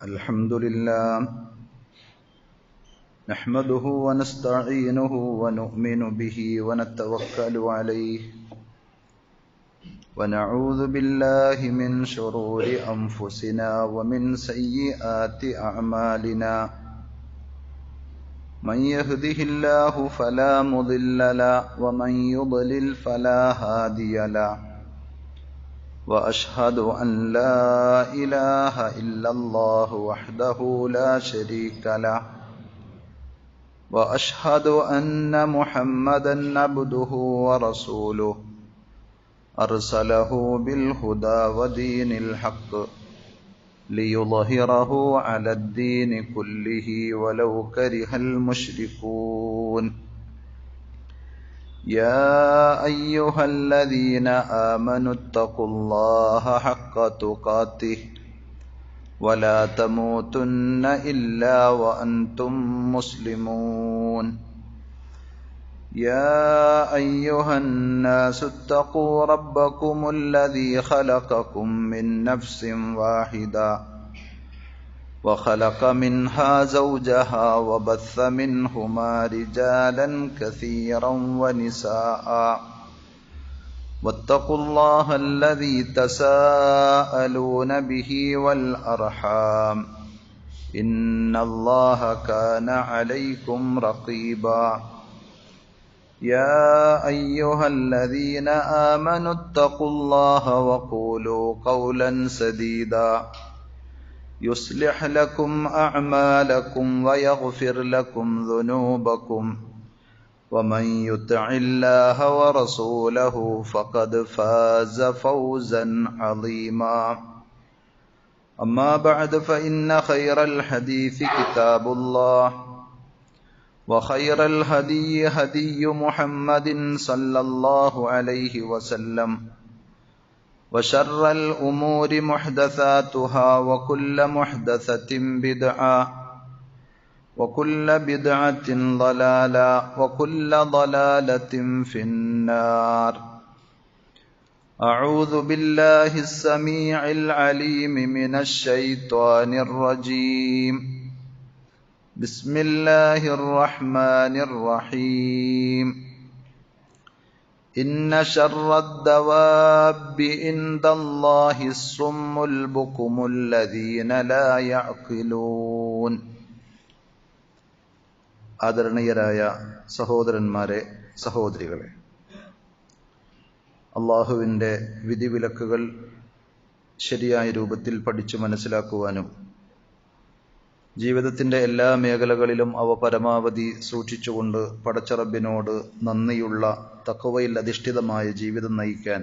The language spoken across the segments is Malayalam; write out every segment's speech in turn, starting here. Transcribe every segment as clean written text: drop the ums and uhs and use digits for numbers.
الحمد لله نحمده ونستعينه ونؤمن به ونتوكل عليه ونعوذ بالله من شرور أنفسنا ومن سيئات أعمالنا من يهده الله فلا مضل له ومن يضلل فلا هادي له وأشهد أن لا إله إلا الله وحده لا شريك له وأشهد أن محمدا عبده ورسوله أرسله بالهدى ودين الحق ليظهره على الدين كله ولو كره المشركون يا أيها الذين آمنوا اتقوا الله حق تقاته ولا تموتن إلا وأنتم مسلمون يا أيها الناس اتقوا ربكم الذي خلقكم من نفس واحدة وخلق منها زوجها وبث منهما رجالا كثيرا ونساء واتقوا الله الذي تساءلون به والأرحام إن الله كان عليكم رقيبا يا أيها الذين آمنوا اتقوا الله وقولوا قولا سديدا يصلح لكم أعمالكم ويغفر لكم ذنوبكم ومن يطع الله ورسوله فقد فاز فوزا عظيما أما بعد فإن خير الحديث كتاب الله وخير الهدي هدي محمد صلى الله عليه وسلم وشر الأمور محدثاتها وكل محدثة بدعة وكل بدعة ضلالة وكل ضلالة في النار أعوذ بالله السميع العليم من الشيطان الرجيم بسم الله الرحمن الرحيم إن شر الدواب عند الله الصم البكم الذين لا يعقلون ആദരണീയരായ സഹോദരന്മാരെ, സഹോദരികളെ, അള്ളാഹുവിൻ്റെ വിധിവിലക്കുകൾ ശരിയായ രൂപത്തിൽ പഠിച്ചു മനസ്സിലാക്കുവാനും ജീവിതത്തിൻ്റെ എല്ലാ മേഖലകളിലും അവ പരമാവധി സൂക്ഷിച്ചുകൊണ്ട് പടച്ച റബ്ബിനോട് നന്ദിയുള്ള തഖ്വയിൽ അധിഷ്ഠിതമായ ജീവിതം നയിക്കാൻ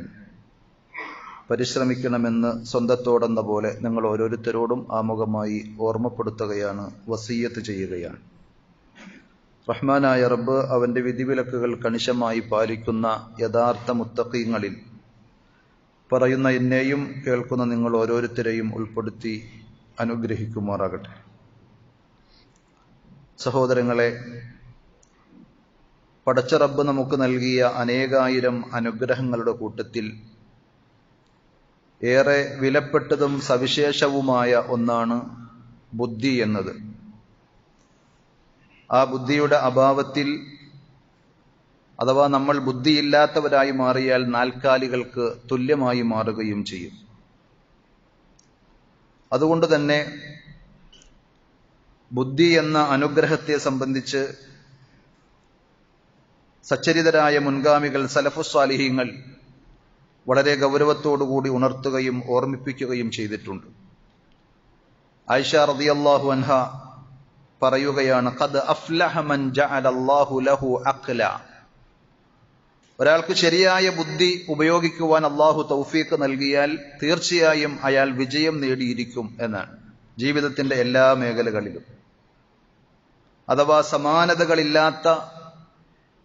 പരിശ്രമിക്കണമെന്ന് സ്വന്തത്തോടെന്ന പോലെ നിങ്ങൾ ഓരോരുത്തരോടും ആമുഖമായി ഓർമ്മപ്പെടുത്തുകയാണ്, വസിയ്യത്ത് ചെയ്യുകയാണ്. റഹ്മാനായ റബ്ബ് അവൻ്റെ വിധിവിലക്കുകൾ കണിശമായി പാലിക്കുന്ന യഥാർത്ഥ മുത്തഖീങ്ങളിൽ പറയുന്ന എന്നെയും കേൾക്കുന്ന നിങ്ങൾ ഓരോരുത്തരെയും ഉൾപ്പെടുത്തി അനുഗ്രഹിക്കുമാറാകട്ടെ. സഹോദരങ്ങളെ, പടച്ച റബ്ബ് നമുക്ക് നൽകിയ അനേകായിരം അനുഗ്രഹങ്ങളുടെ കൂട്ടത്തിൽ ഏറെ വിലപ്പെട്ടതും സവിശേഷവുമായ ഒന്നാണ് ബുദ്ധി എന്നത്. ആ ബുദ്ധിയുടെ അഭാവത്തിൽ അഥവാ നമ്മൾ ബുദ്ധിയില്ലാത്തവരായി മാറിയാൽ നാൽക്കാലികൾക്ക് തുല്യമായി മാറുകയും ചെയ്യും. അതുകൊണ്ട് തന്നെ ബുദ്ധി എന്ന അനുഗ്രഹത്തെ സംബന്ധിച്ച് സച്ചരിതരായ മുൻഗാമികൾ സലഫുസ്വാലിഹീങ്ങൾ വളരെ ഗൗരവത്തോടുകൂടി ഉണർത്തുകയും ഓർമ്മിപ്പിക്കുകയും ചെയ്തിട്ടുണ്ട്. ആയിഷ റളിയല്ലാഹു അൻഹ പറയുകയാണ്, ഖദ് അഫ്ലഹ മൻ ജഅലല്ലാഹു ലഹു അഖ്ല. ഒരാൾക്ക് ശരിയായ ബുദ്ധി ഉപയോഗിക്കുവാൻ അള്ളാഹു തൗഫീഖ് നൽകിയാൽ തീർച്ചയായും അയാൾ വിജയം നേടിയിരിക്കും എന്നാണ്. ജീവിതത്തിന്റെ എല്ലാ മേഖലകളിലും അഥവാ സമാനതകളില്ലാത്ത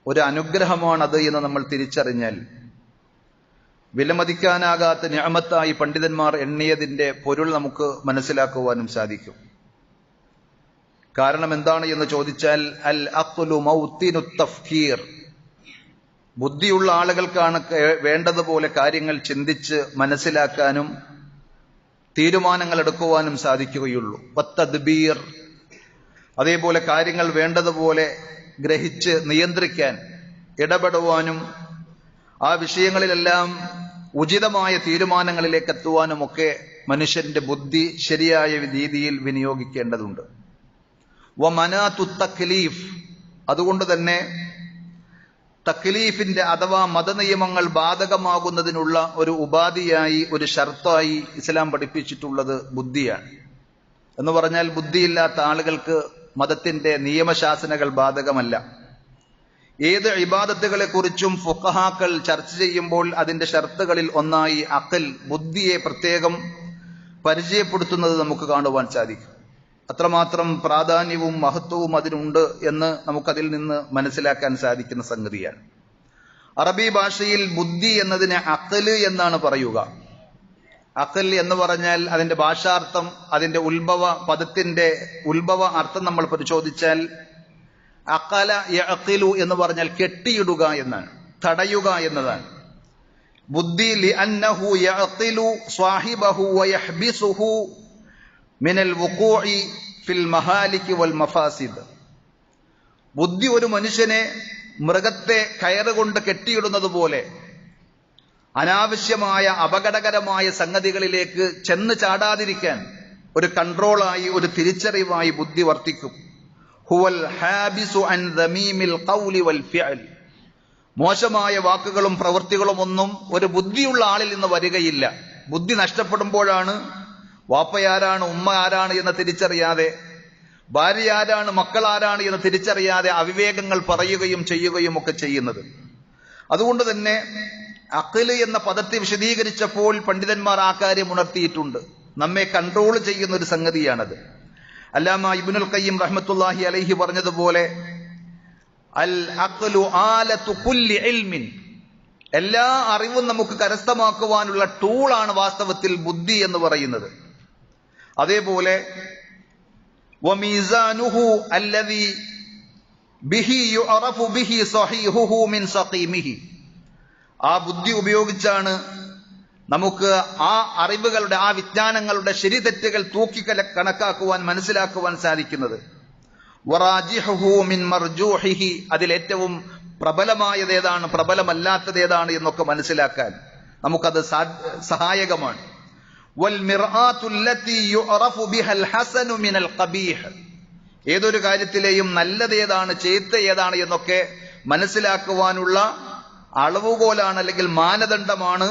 ഒരു അനുഗ്രഹമാണത് എന്ന് നമ്മൾ തിരിച്ചറിഞ്ഞാൽ വിലമതിക്കാനാകാത്ത നിഅമത്തായി പണ്ഡിതന്മാർ എണ്ണിയതിന്റെ പൊരുൾ നമുക്ക് മനസ്സിലാക്കുവാനും സാധിക്കും. കാരണം എന്താണ് എന്ന് ചോദിച്ചാൽ, അൽ അഖ്ലു മൗത്തിനു തഫ്കീർ, ബുദ്ധിയുള്ള ആളുകൾക്കാണ് വേണ്ടതുപോലെ കാര്യങ്ങൾ ചിന്തിച്ച് മനസ്സിലാക്കാനും തീരുമാനങ്ങൾ എടുക്കുവാനും സാധിക്കുകയുള്ളൂ. വത്തദ്ബീർ, അതേപോലെ കാര്യങ്ങൾ വേണ്ടതുപോലെ ഗ്രഹിച്ച് നിയന്ത്രിക്കാൻ, ഇടപെടുവാനും ആ വിഷയങ്ങളിലെല്ലാം ഉചിതമായ തീരുമാനങ്ങളിലേക്ക് എത്തുവാനുമൊക്കെ മനുഷ്യന്റെ ബുദ്ധി ശരിയായ രീതിയിൽ വിനിയോഗിക്കേണ്ടതുണ്ട്. വമനാതു തക്ലീഫ്, അതുകൊണ്ട് തന്നെ തക്ലീഫിന്റെ അഥവാ മതനിയമങ്ങൾ ബാധകമാകുന്നതിനുള്ള ഒരു ഉപാധിയായി, ഒരു ഷർത്തായി ഇസ്ലാം പഠിപ്പിച്ചിട്ടുള്ളത് ബുദ്ധിയാണ്. എന്ന് പറഞ്ഞാൽ ബുദ്ധിയില്ലാത്ത ആളുകൾക്ക് മതത്തിന്റെ നിയമശാസനകൾ ബാധകമല്ല. ഏത് ഇബാദത്തുകളെ കുറിച്ചും ഫുഖഹാക്കൾ ചർച്ച ചെയ്യുമ്പോൾ അതിന്റെ ഷർത്തുകളിൽ ഒന്നായി അഖൽ, ബുദ്ധിയെ പ്രത്യേകം പരിചയപ്പെടുത്തുന്നത് നമുക്ക് കാണുവാൻ സാധിക്കും. അത്രമാത്രം പ്രാധാന്യവും മഹത്വവും അതിനുണ്ട് എന്ന് നമുക്കതിൽ നിന്ന് മനസ്സിലാക്കാൻ സാധിക്കുന്ന സംഗതിയാണ്. അറബി ഭാഷയിൽ ബുദ്ധി എന്നതിന് അഖല് എന്നാണ് പറയുക. അഖൽ എന്ന് പറഞ്ഞാൽ അതിന്റെ ഭാഷാർത്ഥം, അതിന്റെ പദത്തിന്റെ ഉത്ഭവ അർത്ഥം നമ്മൾ പരിശോധിച്ചാൽ അഖല യഅഖിലു എന്ന് പറഞ്ഞാൽ കെട്ടിയിടുക എന്നാണ്, തടയുക എന്നതാണ്. ബുദ്ധി ലിഅന്നഹു യഅഖിലു സ്വാഹിബഹു വയഹ്ബിസുഹു മിനൽ വുഖൂഇ ഫിൽ മഹാലിക് വൽ മഫാസിദ്. ബുദ്ധി ഒരു മനുഷ്യനെ മൃഗത്തെ കയറുകൊണ്ട് കെട്ടിയിടുന്നത് പോലെ അനാവശ്യമായ അപകടകരമായ സംഗതികളിലേക്ക് ചെന്ന് ചാടാതിരിക്കാൻ ഒരു കൺട്രോളായി, ഒരു തിരിച്ചറിവായി ബുദ്ധി വർത്തിക്കും. ഹുവൽ ഹാബിസു അൻ ദമീമിൽ ഖൗലി വൽ ഫിഅൽ. മോശമായ വാക്കുകളും പ്രവൃത്തികളും ഒന്നും ഒരു ബുദ്ധിയുള്ള ആളിൽ നിന്ന് വരികയില്ല. ബുദ്ധി നഷ്ടപ്പെടുമ്പോഴാണ് വാപ്പയാരാണ്, ഉമ്മ ആരാണ് എന്ന് തിരിച്ചറിയാതെ, ഭാര്യ ആരാണ്, മക്കൾ ആരാണ് എന്ന് തിരിച്ചറിയാതെ അവിവേകങ്ങൾ പറയുകയും ചെയ്യുകയും ഒക്കെ ചെയ്യുന്നത്. അതുകൊണ്ട് തന്നെ അഖില് എന്ന പദത്തെ വിശദീകരിച്ചപ്പോൾ പണ്ഡിതന്മാർ ആ കാര്യം ഉണർത്തിയിട്ടുണ്ട്. നമ്മെ കൺട്രോൾ ചെയ്യുന്ന ഒരു സംഗതിയാണത്. അല്ലാമ ഇബ്നുൽ ഖയ്യിം റഹ്മത്തുള്ളാഹി അലൈഹി പറഞ്ഞതുപോലെ അൽ അഖ്ലു ആലതു കുല്ലി ഇൽമിൻ, എല്ലാ അറിവും നമുക്ക് കരസ്ഥമാക്കുവാനുള്ള ടൂളാണ് വാസ്തവത്തിൽ ബുദ്ധി എന്ന് പറയുന്നത്. അതേപോലെ വമീസാനുഹു അല്ലദി ബിഹി യുഅറഫു ബിഹി സഹീഹുഹു മിൻ സഖീമിഹി. ആ ബുദ്ധി ഉപയോഗിച്ചാണ് നമുക്ക് ആ അറിവുകളുടെ, ആ വിജ്ഞാനങ്ങളുടെ ശരി തെറ്റുകൾ തൂക്കി കണക്കാക്കുവാൻ, മനസ്സിലാക്കുവാൻ സാധിക്കുന്നത്. വറാജിഹുഹു മിൻ മർജൂഹിഹി, അതിലേറ്റവും പ്രബലമായതേതാണ്, പ്രബലമല്ലാത്തതേതാണ് എന്നൊക്കെ മനസ്സിലാക്കാൻ നമുക്കത് സഹായകമാണ്. വൽ മിർആതു അല്ലതി യുഅറഫു ബിഹൽ ഹസനു മിനൽ ഖബീഹ്, ഏതൊരു കാര്യത്തിലെയും നല്ലത് ഏതാണ്, ചീത്ത ഏതാണ് എന്നൊക്കെ മനസ്സിലാക്കുവാനുള്ള അളവുകോലാണ്, അല്ലെങ്കിൽ മാനദണ്ഡമാണ്,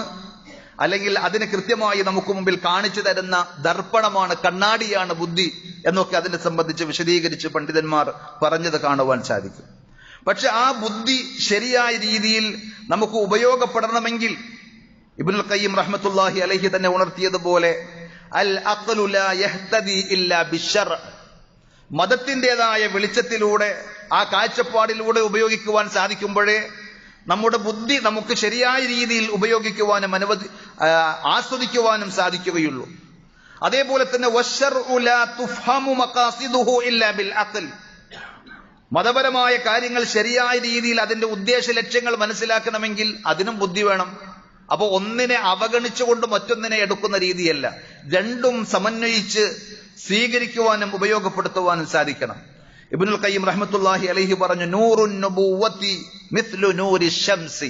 അല്ലെങ്കിൽ അതിന് കൃത്യമായി നമുക്ക് മുമ്പിൽ കാണിച്ചു തരുന്ന ദർപ്പണമാണ്, കണ്ണാടിയാണ് ബുദ്ധി എന്നൊക്കെ അതിനെ സംബന്ധിച്ച് വിശദീകരിച്ച് പണ്ഡിതന്മാർ പറഞ്ഞത് കാണുവാൻ സാധിക്കും. പക്ഷെ ആ ബുദ്ധി ശരിയായ രീതിയിൽ നമുക്ക് ഉപയോഗപ്പെടണമെങ്കിൽ ഇബ്നുൽ ഖയ്യിം റഹ്മത്തുള്ളാഹി അലൈഹി തന്നെ ഉണർത്തിയതുപോലെ അൽ അഖ്ലു ലാ യഹ്തദി ഇല്ലാ ബിശ്ശർഅ്, മതത്തിൻ്റെതായ വെളിച്ചത്തിലൂടെ, ആ കാഴ്ചപ്പാടിലൂടെ ഉപയോഗിക്കുവാൻ സാധിക്കുമ്പോഴേ നമ്മുടെ ബുദ്ധി നമുക്ക് ശരിയായ രീതിയിൽ ഉപയോഗിക്കുവാനും ആസ്വദിക്കുവാനും സാധിക്കുകയുള്ളൂ. അതേപോലെ തന്നെ വശ്ശർഉ ലാ തുഫ്ഹമു മഖാസിദുഹു ഇല്ലാ ബിൽ അഖ്ൽ, മതപരമായ കാര്യങ്ങൾ ശരിയായ രീതിയിൽ അതിന്റെ ഉദ്ദേശ ലക്ഷ്യങ്ങൾ മനസ്സിലാക്കണമെങ്കിൽ അതിനും ബുദ്ധി വേണം. അപ്പൊ ഒന്നിനെ അവഗണിച്ചുകൊണ്ട് മറ്റൊന്നിനെ എടുക്കുന്ന രീതിയല്ല, രണ്ടും സമന്വയിച്ച് സ്വീകരിക്കുവാനും ഉപയോഗപ്പെടുത്തുവാനും സാധിക്കണം. ഇബ്നുൽ ഖയ്യിം റഹ്മത്തുള്ളാഹി അലൈഹി പറഞ്ഞു, നൂറുൻ നുബുവ്വതി മിസ്ലു നൂരി ശംസി,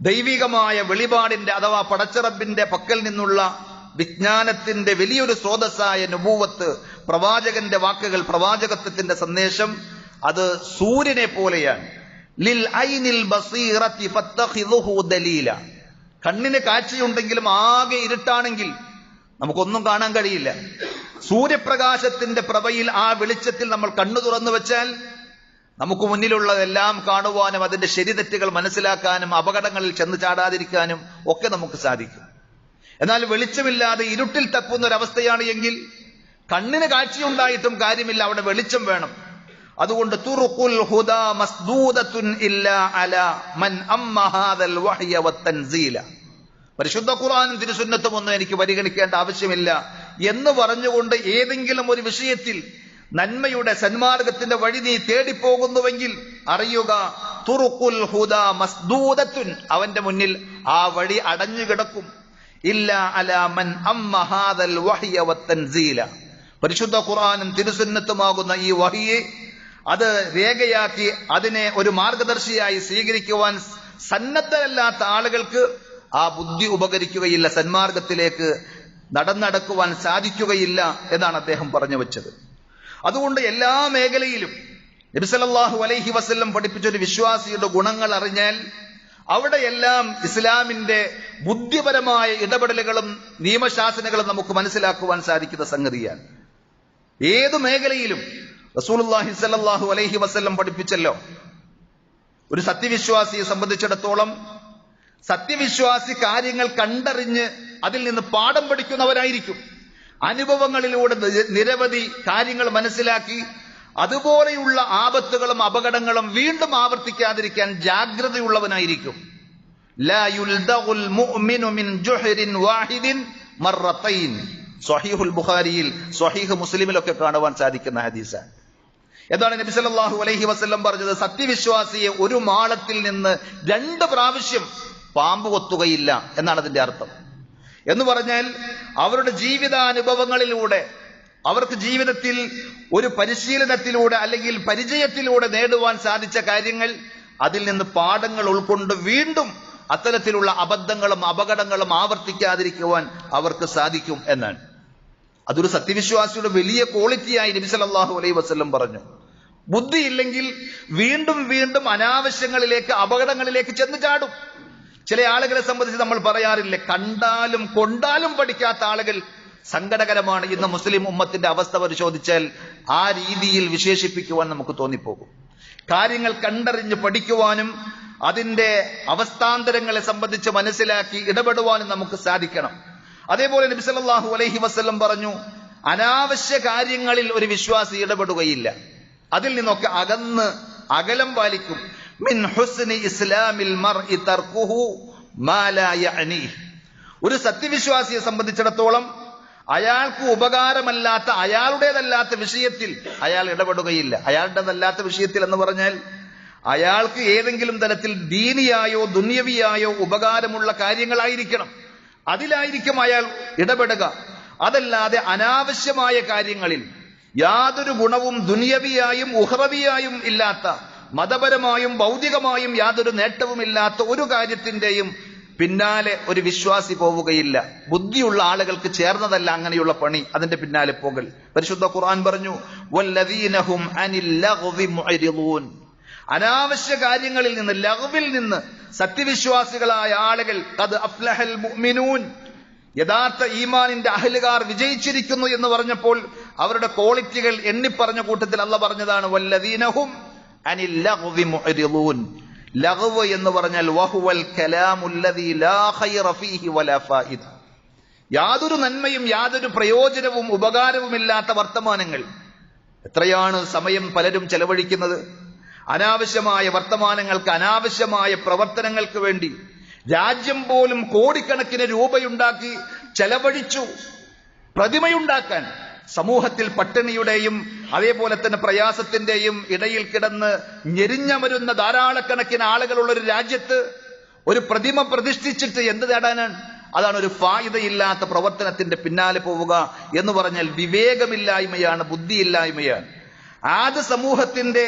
ദൈവികമായ വെളിപാടിന്റെ അഥവാ പടച്ചറബിന്റെ പക്കൽ നിന്നുള്ള വിജ്ഞാനത്തിന്റെ വലിയൊരു സ്രോതസ്സായ നുബുവത്ത്, പ്രവാചകന്റെ വാക്കുകൾ, പ്രവാചകത്വത്തിന്റെ സന്ദേശം, അത് സൂര്യനെ പോലെയാണ്. ലിൽ ഐനിൽ ബസീറതി ഫത്തഖിദുഹു ദലീല, കണ്ണിന് കാഴ്ചയുണ്ടെങ്കിലും ആകെ ഇരുട്ടാണെങ്കിൽ നമുക്കൊന്നും കാണാൻ കഴിയില്ല. സൂര്യപ്രകാശത്തിന്റെ പ്രഭയിൽ, ആ വെളിച്ചത്തിൽ നമ്മൾ കണ്ണു തുറന്നു വെച്ചാൽ നമുക്ക് മുന്നിലുള്ളതെല്ലാം കാണുവാനും അതിന്റെ ശരിതെറ്റുകൾ മനസ്സിലാക്കാനും അപകടങ്ങളിൽ ചെന്ന് ചാടാതിരിക്കാനും ഒക്കെ നമുക്ക് സാധിക്കും. എന്നാൽ വെളിച്ചമില്ലാതെ ഇരുട്ടിൽ തപ്പുന്ന ഒരവസ്ഥയാണ് എങ്കിൽ കണ്ണിന് കാഴ്ചയുണ്ടായിട്ടും കാര്യമില്ല, അവിടെ വെളിച്ചം വേണം. അതുകൊണ്ട് തുറുഖുൽ ഹുദാ മസ്ദൂദത്തുൻ ഇല്ലാ അലാ മൻ അമ്മ ഹാദൽ വഹ്യ വത്തൻസീല, പരിശുദ്ധ ഖുർആനും തിരുസുന്നത്തും ഒന്നും എനിക്ക് പരിഗണിക്കേണ്ട ആവശ്യമില്ല എന്ന് പറഞ്ഞുകൊണ്ട് ഏതെങ്കിലും ഒരു വിഷയത്തിൽ നന്മയുടെ, സന്മാർഗത്തിന്റെ വഴി നീ തേടിപ്പോകുന്നുവെങ്കിൽ അറിയുക, തുറുഖുൽ ഹുദാ മസ്ദൂദത്തുൻ, അവന്റെ മുന്നിൽ ആ വഴി അടഞ്ഞു കിടക്കും. ഇല്ലാ അലാ മൻ അമ്മ ഹാദൽ വഹ്യ വത്തൻസീല. പരിശുദ്ധ ഖുർആനും തിരുസുന്നത്തുമാകുന്ന ഈ വഹിയെ അത് രേഖയാക്കി അതിനെ ഒരു മാർഗദർശിയായി സ്വീകരിക്കുവാൻ സന്നദ്ധരല്ലാത്ത ആളുകൾക്ക് ആ ബുദ്ധി ഉപകരിക്കുകയില്ല, സന്മാർഗത്തിലേക്ക് നടക്കുവാൻ സാധിക്കുകയില്ല എന്നാണ് അദ്ദേഹം പറഞ്ഞു വെച്ചത്. അതുകൊണ്ട് എല്ലാ മേഖലയിലും നബി സല്ലല്ലാഹു അലൈഹി വസല്ലം പഠിപ്പിച്ചൊരു വിശ്വാസിയുടെ ഗുണങ്ങൾ അറിഞ്ഞാൽ അവിടെയെല്ലാം ഇസ്ലാമിന്റെ ബുദ്ധിപരമായ ഇടപെടലുകളും നിയമശാസനകളും നമുക്ക് മനസ്സിലാക്കുവാൻ സാധിക്കുന്ന സംഗതിയാണ്. ഏതു മേഖലയിലും റസൂലുള്ളാഹി സ്വല്ലല്ലാഹു അലൈഹി വസല്ലം പഠിപ്പിച്ചല്ലോ, ഒരു സത്യവിശ്വാസിയെ സംബന്ധിച്ചിടത്തോളം സത്യവിശ്വാസി കാര്യങ്ങൾ കണ്ടറിഞ്ഞ് അതിൽ നിന്ന് പാഠം പഠിക്കുന്നവരായിരിക്കും. അനുഭവങ്ങളിലൂടെ നിരവധി കാര്യങ്ങൾ മനസ്സിലാക്കി അതുപോലെയുള്ള ആപത്തുകളും അപകടങ്ങളും വീണ്ടും ആവർത്തിക്കാതിരിക്കാൻ ജാഗ്രതയുള്ളവനായിരിക്കും. ലാ യുൽദഗുൽ മുഅ്മിനു മിൻ ജുഹ്രിൻ വാഹിദിൻ മർറതൈൻ. സ്വഹീഹുൽ ബുഖാരിയിൽ സ്വഹീഹ് മുസ്ലിമിലൊക്കെ കാണുവാൻ സാധിക്കുന്ന ഹദീസാണ്. എന്താണ് നബി സല്ലല്ലാഹു അലൈഹി വസല്ലം പറഞ്ഞത്? സത്യവിശ്വാസിയെ ഒരു മാളത്തിൽ നിന്ന് 2 പ്രാവശ്യം പാമ്പ് കൊത്തുകയില്ല എന്നാണ് അതിന്റെ അർത്ഥം. എന്ന് പറഞ്ഞാൽ അവരുടെ ജീവിതാനുഭവങ്ങളിലൂടെ, അവർക്ക് ജീവിതത്തിൽ ഒരു പരിശീലനത്തിലൂടെ അല്ലെങ്കിൽ പരിചയത്തിലൂടെ നേടുവാൻ സാധിച്ച കാര്യങ്ങൾ, അതിൽ നിന്ന് പാഠങ്ങൾ ഉൾക്കൊണ്ട് വീണ്ടും അത്തരത്തിലുള്ള അബദ്ധങ്ങളും അപകടങ്ങളും ആവർത്തിക്കാതിരിക്കുവാൻ അവർക്ക് സാധിക്കും എന്നാണ്. അതൊരു സത്യവിശ്വാസിയുടെ വലിയ ക്വാളിറ്റിയായി നബി സല്ലല്ലാഹു അലൈഹി വസല്ലം പറഞ്ഞു. ബുദ്ധിയില്ലെങ്കിൽ വീണ്ടും വീണ്ടും അനാവശ്യങ്ങളിലേക്ക്, അപകടങ്ങളിലേക്ക് ചെന്ന് ചാടും. ചില ആളുകളെ സംബന്ധിച്ച് നമ്മൾ പറയാറില്ലേ, കണ്ടാലും കൊണ്ടാലും പഠിക്കാത്ത ആളുകൾ സങ്കടകരമാണ്. ഇന്ന് മുസ്ലിം ഉമ്മത്തിന്റെ അവസ്ഥ പരിശോധിച്ചാൽ ആ രീതിയിൽ വിശേഷിപ്പിക്കുവാൻ നമുക്ക് തോന്നിപ്പോകും. കാര്യങ്ങൾ കണ്ടറിഞ്ഞ് പഠിക്കുവാനും അതിന്റെ അവസ്ഥാന്തരങ്ങളെ സംബന്ധിച്ച് മനസ്സിലാക്കി ഇടപെടുവാനും നമുക്ക് സാധിക്കണം. അതേപോലെ നബി സല്ലല്ലാഹു അലൈഹി വസല്ലം പറഞ്ഞു, അനാവശ്യ കാര്യങ്ങളിൽ ഒരു വിശ്വാസി ഇടപെടുകയില്ല, അതിൽ നിന്നൊക്കെ അകലം പാലിക്കും. മിൻ ഹുസ്നി ഇസ്ലാമിൽ മർഇ തർക്കുഹു മാ ലാ യഅനീഹ്. ഒരു സത്യവിശ്വാസിയെ സംബന്ധിച്ചിടത്തോളം അയാൾക്ക് ഉപകാരമല്ലാത്ത, അയാളുടേതല്ലാത്ത വിഷയത്തിൽ അയാൾ ഇടപെടുകയില്ല. അയാളുടേതല്ലാത്ത വിഷയത്തിൽ എന്ന് പറഞ്ഞാൽ അയാൾക്ക് ഏതെങ്കിലും തരത്തിൽ ദീനിയായോ ദുന്യവിയായോ ഉപകാരമുള്ള കാര്യങ്ങളായിരിക്കണം, അതിലായിരിക്കും അയാൾ ഇടപെടുക. അതല്ലാതെ അനാവശ്യമായ കാര്യങ്ങളിൽ യാതൊരു ഗുണവും ദുനിയവിയായും ഉഹ്റവിയായും ഇല്ലാത്ത, മതപരമായും ഭൗതികമായും യാതൊരു നേട്ടവുമില്ലാത്ത ഒരു കാര്യത്തിന്റെയും പിന്നാലെ ഒരു വിശ്വാസി പോവുകയില്ല. ബുദ്ധിയുള്ള ആളുകൾക്ക് ചേർന്നതല്ല അങ്ങനെയുള്ള പണി, അതിന്റെ പിന്നാലെ പോകൽ. പരിശുദ്ധ ഖുർആൻ പറഞ്ഞു, വല്ലദീനഹും അനിൽ ലഗ്വി മുഅരിദൂൻ. അനാവശ്യ കാര്യങ്ങളിൽ നിന്ന്, ലഗ്വിൽ നിന്ന് സത്യവിശ്വാസികളായ ആളുകൾ ഖദ് അഫ്ലഹൽ മുഅ്മിനൂൻ, യഥാർത്ഥ ഈമാനിന്റെ അഹ്ലുകാർ വിജയിച്ചിരിക്കുന്നു എന്ന് പറഞ്ഞപ്പോൾ അവരുടെ ക്വാളിറ്റികൾ എണ്ണിപ്പറഞ്ഞ കൂട്ടത്തിൽ അല്ലാഹ് പറഞ്ഞതാണ് വല്ലദീനഹും അനിൽ ലഗ്വി മുഅരിദൂൻ. ലഗ്വ് എന്ന് പറഞ്ഞാൽ വഹുവൽ കലാമുല്ലദീ ലാ ഖൈറ ഫീഹി വലാ ഫായിദ. യാതൊരു നന്മയും യാതൊരു പ്രയോജനവും ഉപകാരവുമില്ലാത്ത വർത്തമാനങ്ങൾ. എത്രയാണ് സമയം പലരും ചെലവഴിക്കുന്നത് അനാവശ്യമായ വർത്തമാനങ്ങൾക്ക്, അനാവശ്യമായ പ്രവർത്തനങ്ങൾക്ക് വേണ്ടി. രാജ്യം പോലും കോടിക്കണക്കിന് രൂപയുണ്ടാക്കി ചെലവഴിച്ചു പ്രതിമയുണ്ടാക്കാൻ. സമൂഹത്തിൽ പട്ടിണിയുടെയും അതേപോലെ തന്നെ പ്രയാസത്തിന്റെയും ഇടയിൽ കിടന്ന് ഞെരിഞ്ഞമരുന്ന ധാരാളക്കണക്കിന് ആളുകളുള്ള ഒരു രാജ്യത്ത് ഒരു പ്രതിമ പ്രതിഷ്ഠിച്ചിട്ട് എന്ത് നേടാനാണ്? അതാണ് ഒരു ഫായിദയില്ലാത്ത പ്രവർത്തനത്തിന്റെ പിന്നാലെ പോവുക എന്ന് പറഞ്ഞാൽ വിവേകമില്ലായ്മയാണ്, ബുദ്ധിയില്ലായ്മയാണ്. ആദ്യ സമൂഹത്തിന്റെ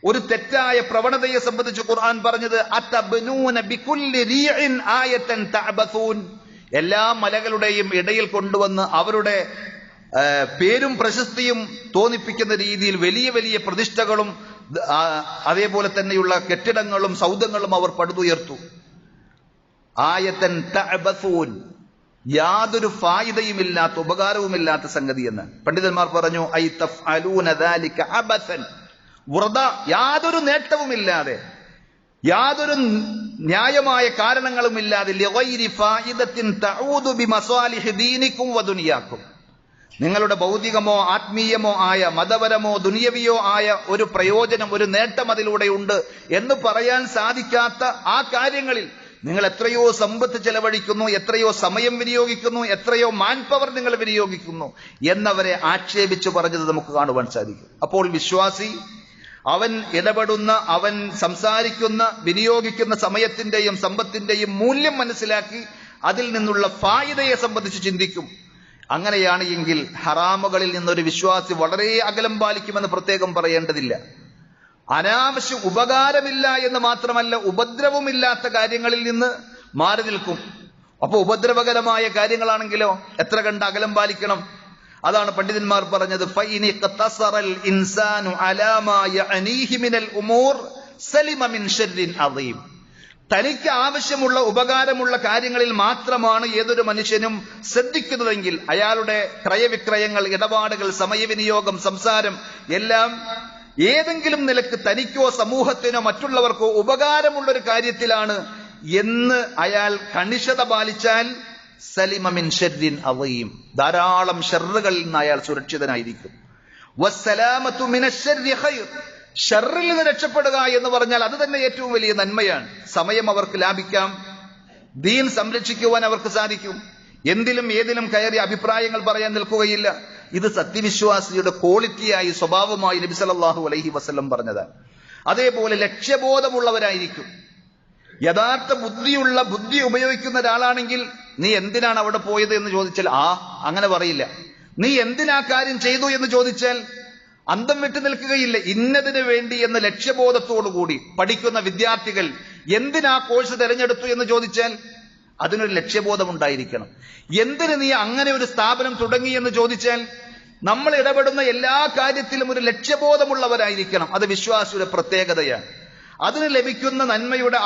ഒരു തെറ്റായ പ്രവണതയെ സംബന്ധിച്ച് ഖുർആൻ പറഞ്ഞത് അതബ്നൂന ബികുല്ലി റീഇൻ ആയതൻ തഅബസൂൻ. എല്ലാ മലകളുടെയും ഇടയിൽ കൊണ്ടുവന്ന് അവരുടെ പേരും പ്രശസ്തിയും തോന്നിപ്പിക്കുന്ന രീതിയിൽ വലിയ വലിയ പ്രതിഷ്ഠകളും അതേപോലെ തന്നെയുള്ള കെട്ടിടങ്ങളും സൗധങ്ങളും അവർ പടുതുയർത്തു. ആയതൻ തഅബസൂൻ, യാതൊരു ഫായിദയുമില്ലാത്ത ഉപകാരവുമില്ലാത്ത സംഗതി എന്ന് പണ്ഡിതന്മാർ പറഞ്ഞു. ഐ തഫ്അലൂന ദാലിക അബസൻ, വൃഥ, യാതൊരു നേട്ടവുമില്ലാതെ, യാതൊരു ന്യായമായ കാരണങ്ങളുമില്ലാതെ. ലിഗൈരി ഫായിദത്തിൻ തഊദു ബിമസാലിഹി ദീനിക്കും വദുനിയാക്കും. നിങ്ങളുടെ ഭൗതികമോ ആത്മീയമോ ആയ, മതപരമോ ദുനിയവിയോ ആയ ഒരു പ്രയോജനം, ഒരു നേട്ടം അതിലൂടെയുണ്ട് എന്ന് പറയാൻ സാധിക്കാത്ത ആ കാര്യങ്ങളിൽ നിങ്ങൾ എത്രയോ സമ്പത്ത് ചെലവഴിക്കുന്നു, എത്രയോ സമയം വിനിയോഗിക്കുന്നു, എത്രയോ മാൻ പവർ നിങ്ങൾ വിനിയോഗിക്കുന്നു എന്നവരെ ആക്ഷേപിച്ചു പറഞ്ഞത് നമുക്ക് കാണുവാൻ സാധിക്കും. അപ്പോൾ വിശ്വാസി അവൻ ഇടപെടുന്ന, അവൻ സംസാരിക്കുന്ന, വിനിയോഗിക്കുന്ന സമയത്തിന്റെയും സമ്പത്തിന്റെയും മൂല്യം മനസ്സിലാക്കി അതിൽ നിന്നുള്ള ഫായിദയെ സംബന്ധിച്ച് ചിന്തിക്കും. അങ്ങനെയാണ് എങ്കിൽ ഹറാമുകളിൽ നിന്നൊരു വിശ്വാസി വളരെ അകലം പാലിക്കുമെന്ന് പ്രത്യേകം പറയേണ്ടതില്ല. അനാവശ്യ ഉപകാരമില്ല എന്ന് മാത്രമല്ല, ഉപദ്രവമില്ലാത്ത കാര്യങ്ങളിൽ നിന്ന് മാറി നിൽക്കും. അപ്പൊ ഉപദ്രവകരമായ കാര്യങ്ങളാണെങ്കിലോ എത്ര കണ്ട് അകലം പാലിക്കണം. അതാണ് പണ്ഡിതന്മാർ പറഞ്ഞത്, ഫൈനി ഖതസറൽ ഇൻസാനു അലാ മാ യഅനീഹി മിനൽ ഉമൂർ സലിമ മിൻ ശർരിൻ അദീം. തനിക്ക് ആവശ്യമുള്ള ഉപകാരമുള്ള കാര്യങ്ങളിൽ മാത്രമാണ് ഏതൊരു മനുഷ്യനും ശ്രദ്ധിക്കുന്നതെങ്കിൽ അയാളുടെ ക്രയവിക്രയങ്ങൾ, ഇടപാടുകൾ, സമയവിനിയോഗം, സംസാരം എല്ലാം ഏതെങ്കിലും നിലക്ക് തനിക്കോ സമൂഹത്തിനോ മറ്റുള്ളവർക്കോ ഉപകാരമുള്ളൊരു കാര്യത്തിലാണ് എന്ന് അയാൾ കണിശത പാലിച്ചാൽ സലിമ മിൻ ശർരിൻ അദീം, ധാരാളം ഷർറുകളിൽ നിന്ന് അയാൾ സുരക്ഷിതനായിരിക്കും. വസ്സലാമത്തു മിനശ് ശർരി ഖൈർ, ഷർറിൽ നിന്ന് രക്ഷപ്പെടുക എന്ന് പറഞ്ഞാൽ അത് തന്നെ ഏറ്റവും വലിയ നന്മയാണ്. സമയം അവർക്ക് ലാഭിക്കാം, ദീൻ സംരക്ഷിക്കുവാൻ അവർക്ക് സാധിക്കും, എന്തിലും ഏതിലും കയറി അഭിപ്രായങ്ങൾ പറയാൻ നിൽക്കുകയില്ല. ഇത് സത്യവിശ്വാസിയുടെ ക്വാളിറ്റിയായി, സ്വഭാവമായി നബി സല്ലല്ലാഹു അലൈഹി വസല്ലം പറഞ്ഞതാണ്. അതേപോലെ ലക്ഷ്യബോധമുള്ളവരായിരിക്കും. യഥാർത്ഥ ബുദ്ധി ഉപയോഗിക്കുന്ന ഒരാളാണെങ്കിൽ നീ എന്തിനാണ് അവിടെ പോയത് എന്ന് ചോദിച്ചാൽ അങ്ങനെ പറയില്ല. നീ എന്തിനാ കാര്യം ചെയ്തു എന്ന് ചോദിച്ചാൽ അന്തം വിട്ടു നിൽക്കുകയില്ല. ഇന്നതിന് വേണ്ടി എന്ന ലക്ഷ്യബോധത്തോടുകൂടി പഠിക്കുന്ന വിദ്യാർത്ഥികൾ എന്തിനാ കോഴ്സ് തിരഞ്ഞെടുത്തു എന്ന് ചോദിച്ചാൽ അതിനൊരു ലക്ഷ്യബോധം ഉണ്ടായിരിക്കണം. എന്തിന് നീ അങ്ങനെ ഒരു സ്ഥാപനം തുടങ്ങി എന്ന് ചോദിച്ചാൽ നമ്മൾ ഇടപെടുന്ന എല്ലാ കാര്യത്തിലും ഒരു ലക്ഷ്യബോധമുള്ളവരായിരിക്കണം. അത് വിശ്വാസിയുടെ പ്രത്യേകതയാണ്. അതിന് ലഭിക്കുന്ന നന്മയുടെ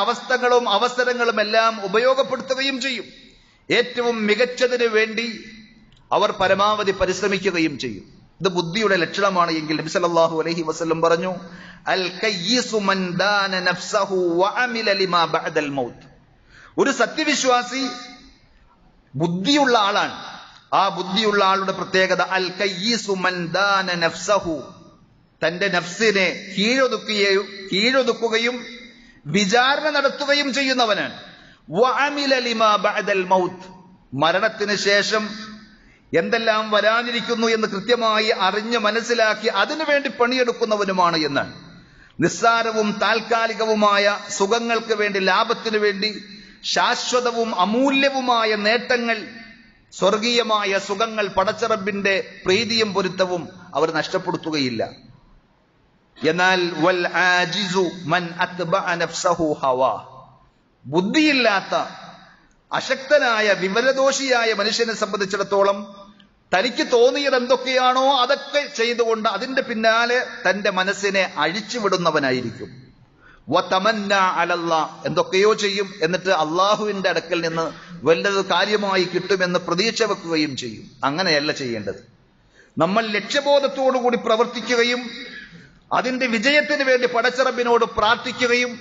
അവസരങ്ങളും എല്ലാം ഉപയോഗപ്പെടുത്തുകയും ചെയ്യും. ഏറ്റവും മികച്ചതിന് വേണ്ടി അവർ പരമാവധി പരിശ്രമിക്കുകയും ചെയ്യും. ഇത് ബുദ്ധിയുടെ ലക്ഷണമാണ് എങ്കിൽ നബി സല്ലല്ലാഹു അലൈഹി വസല്ലം പറഞ്ഞു, അൽ കയ്യിസു മൻ ദാന നഫ്സഹു വഅമില ലിമാ ബഅദൽ മൗത്ത്. ഒരു സത്യവിശ്വാസി ബുദ്ധിയുള്ള ആളാണ്. ആ ബുദ്ധിയുള്ള ആളുടെ പ്രത്യേകത അൽ കയ്യിസു മൻ ദാന നഫ്സഹു, തന്റെ നഫ്സിനെ കീഴൊതുക്കുകയും വിചാരണ നടത്തുകയും ചെയ്യുന്നവനാണ്. വഅമില ലിമാ ബഅദൽ മൗത്ത്, മരണത്തിന് ശേഷം എന്തെല്ലാം വരാനിരിക്കുന്നു എന്ന് കൃത്യമായി അറിഞ്ഞ് മനസ്സിലാക്കി അതിനുവേണ്ടി പണിയെടുക്കുന്നവനുമാണ് എന്നാണ്. നിസ്സാരവും താൽക്കാലികവുമായ സുഖങ്ങൾക്ക് വേണ്ടി, ലാഭത്തിനു വേണ്ടി ശാശ്വതവും അമൂല്യവുമായ നേട്ടങ്ങൾ, സ്വർഗീയമായ സുഖങ്ങൾ, പടച്ചറബിന്റെ പ്രീതിയും പൊരുത്തവും അവർ നഷ്ടപ്പെടുത്തുകയില്ല. എന്നാൽ വൽ ആജിസു മൻ അത്ബഅ നഫ്സഹു ഹവാ, ബുദ്ധിയില്ലാത്ത അശക്തനായ വിവരദോഷിയായ മനുഷ്യനെ സംബന്ധിച്ചിടത്തോളം തനിക്ക് തോന്നിയത് എന്തൊക്കെയാണോ അതൊക്കെ ചെയ്തുകൊണ്ട് അതിന്റെ പിന്നാലെ തന്റെ മനസ്സിനെ അഴിച്ചുവിടുന്നവനായിരിക്കും. വതമന്ന അലല്ലാ, എന്തൊക്കെയോ ചെയ്യും, എന്നിട്ട് അള്ളാഹുവിന്റെ അടുക്കൽ നിന്ന് വല്ലത് കാര്യമായി കിട്ടുമെന്ന് പ്രതീക്ഷ വെക്കുകയും ചെയ്യും. അങ്ങനെയല്ല ചെയ്യേണ്ടത്. നമ്മൾ ലക്ഷ്യബോധത്തോടുകൂടി പ്രവർത്തിക്കുകയും അതിന്റെ വിജയത്തിന് വേണ്ടി പടച്ചറബിനോട് പ്രാർത്ഥിക്കുകയും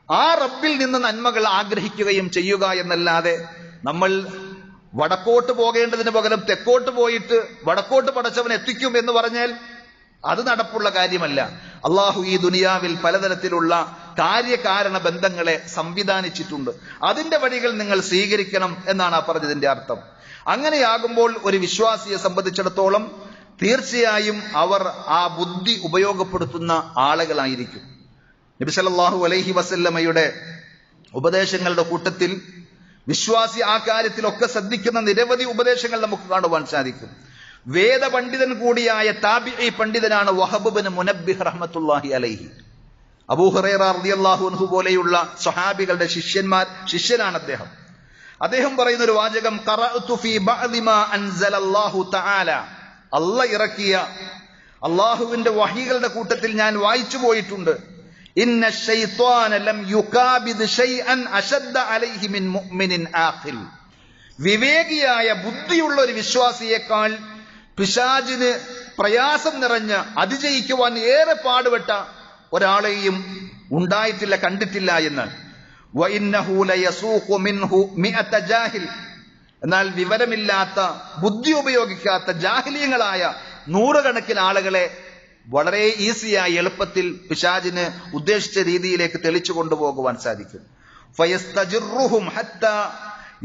ആ റബ്ബിൽ നിന്ന് നന്മകൾ ആഗ്രഹിക്കുകയും ചെയ്യുക എന്നല്ലാതെ നമ്മൾ വടക്കോട്ട് പോകേണ്ടതിന് പകരം തെക്കോട്ട് പോയിട്ട് വടക്കോട്ട് പടച്ചവൻ എത്തിക്കും എന്ന് പറഞ്ഞാൽ അത് നടപ്പുള്ള കാര്യമല്ല. അള്ളാഹു ഈ ദുനിയാവിൽ പലതരത്തിലുള്ള കാര്യകാരണ ബന്ധങ്ങളെ സംവിധാനിച്ചിട്ടുണ്ട്. അതിന്റെ വഴികൾ നിങ്ങൾ സ്വീകരിക്കണം എന്നാണ് ആ പറഞ്ഞതിന്റെ അർത്ഥം. അങ്ങനെയാകുമ്പോൾ ഒരു വിശ്വാസിയെ സംബന്ധിച്ചിടത്തോളം തീർച്ചയായും അവർ ആ ബുദ്ധി ഉപയോഗപ്പെടുത്തുന്ന ആളുകളായിരിക്കും. നബി സല്ലല്ലാഹു അലൈഹി വസല്ലമയുടെ ഉപദേശങ്ങളുടെ കൂട്ടത്തിൽ വിശ്വാസി ആ കാര്യത്തിലൊക്കെ ശ്രദ്ധിക്കുന്ന നിരവധി ഉപദേശങ്ങൾ നമുക്ക് കാണുവാൻ സാധിക്കും. വേദപണ്ഡിതൻ കൂടിയായ താബിഈ പണ്ഡിതനാണ് വഹബ് ഇബ്നു മുനബ്ബിഹ് റഹ്മത്തുള്ളാഹി അലൈഹി. അബൂ ഹുറൈറ റളിയല്ലാഹു അൻഹു പോലെയുള്ള സ്വഹാബികളുടെ ശിഷ്യനാണ് അദ്ദേഹം. അദ്ദേഹം പറയുന്ന ഒരു വാചകം, ഖറഅതു ഫീ ബഅദി മാ അൻസലല്ലാഹു തആല, അല്ലാഹ് ഇറക്കിയ അല്ലാഹുവിന്റെ വഹികളുടെ കൂട്ടത്തിൽ ഞാൻ വായിച്ചു പോയിട്ടുണ്ട്. ഇന്ന ശൈത്വാന ലം യുകാബിദ് ശൈഅൻ അശദ്ദ അലൈഹി മിൻ മുഅ്മിനിൻ ആഖിൽ, വിവേകിയായ ബുദ്ധിയുള്ള ഒരു വിശ്വാസിയേക്കാൾ പിശാചിന് പ്രയാസം നിറഞ്ഞ് അതിജയിക്കുവാൻ ഏറെ പാടുപെട്ട ഒരാളെയും ഉണ്ടായിട്ടില്ല, കണ്ടിട്ടില്ല എന്നാണ്. വഇന്നഹു ലയസൂഖു മിൻഹു മിഅത ജാഹിൽ, എന്നാൽ വിവരമില്ലാത്ത ബുദ്ധി ഉപയോഗിക്കാത്ത ജാഹിലീങ്ങളായ നൂറുകണക്കിന് ആളുകളെ വളരെ ഈസിയായി എളുപ്പത്തിൽ പിശാചിന് ഉദ്ദേശിച്ച രീതിയിലേക്ക് തെളിച്ചു കൊണ്ടുപോകുവാൻ സാധിക്കും. ഫയസ്തജിറുഹും ഹത്താ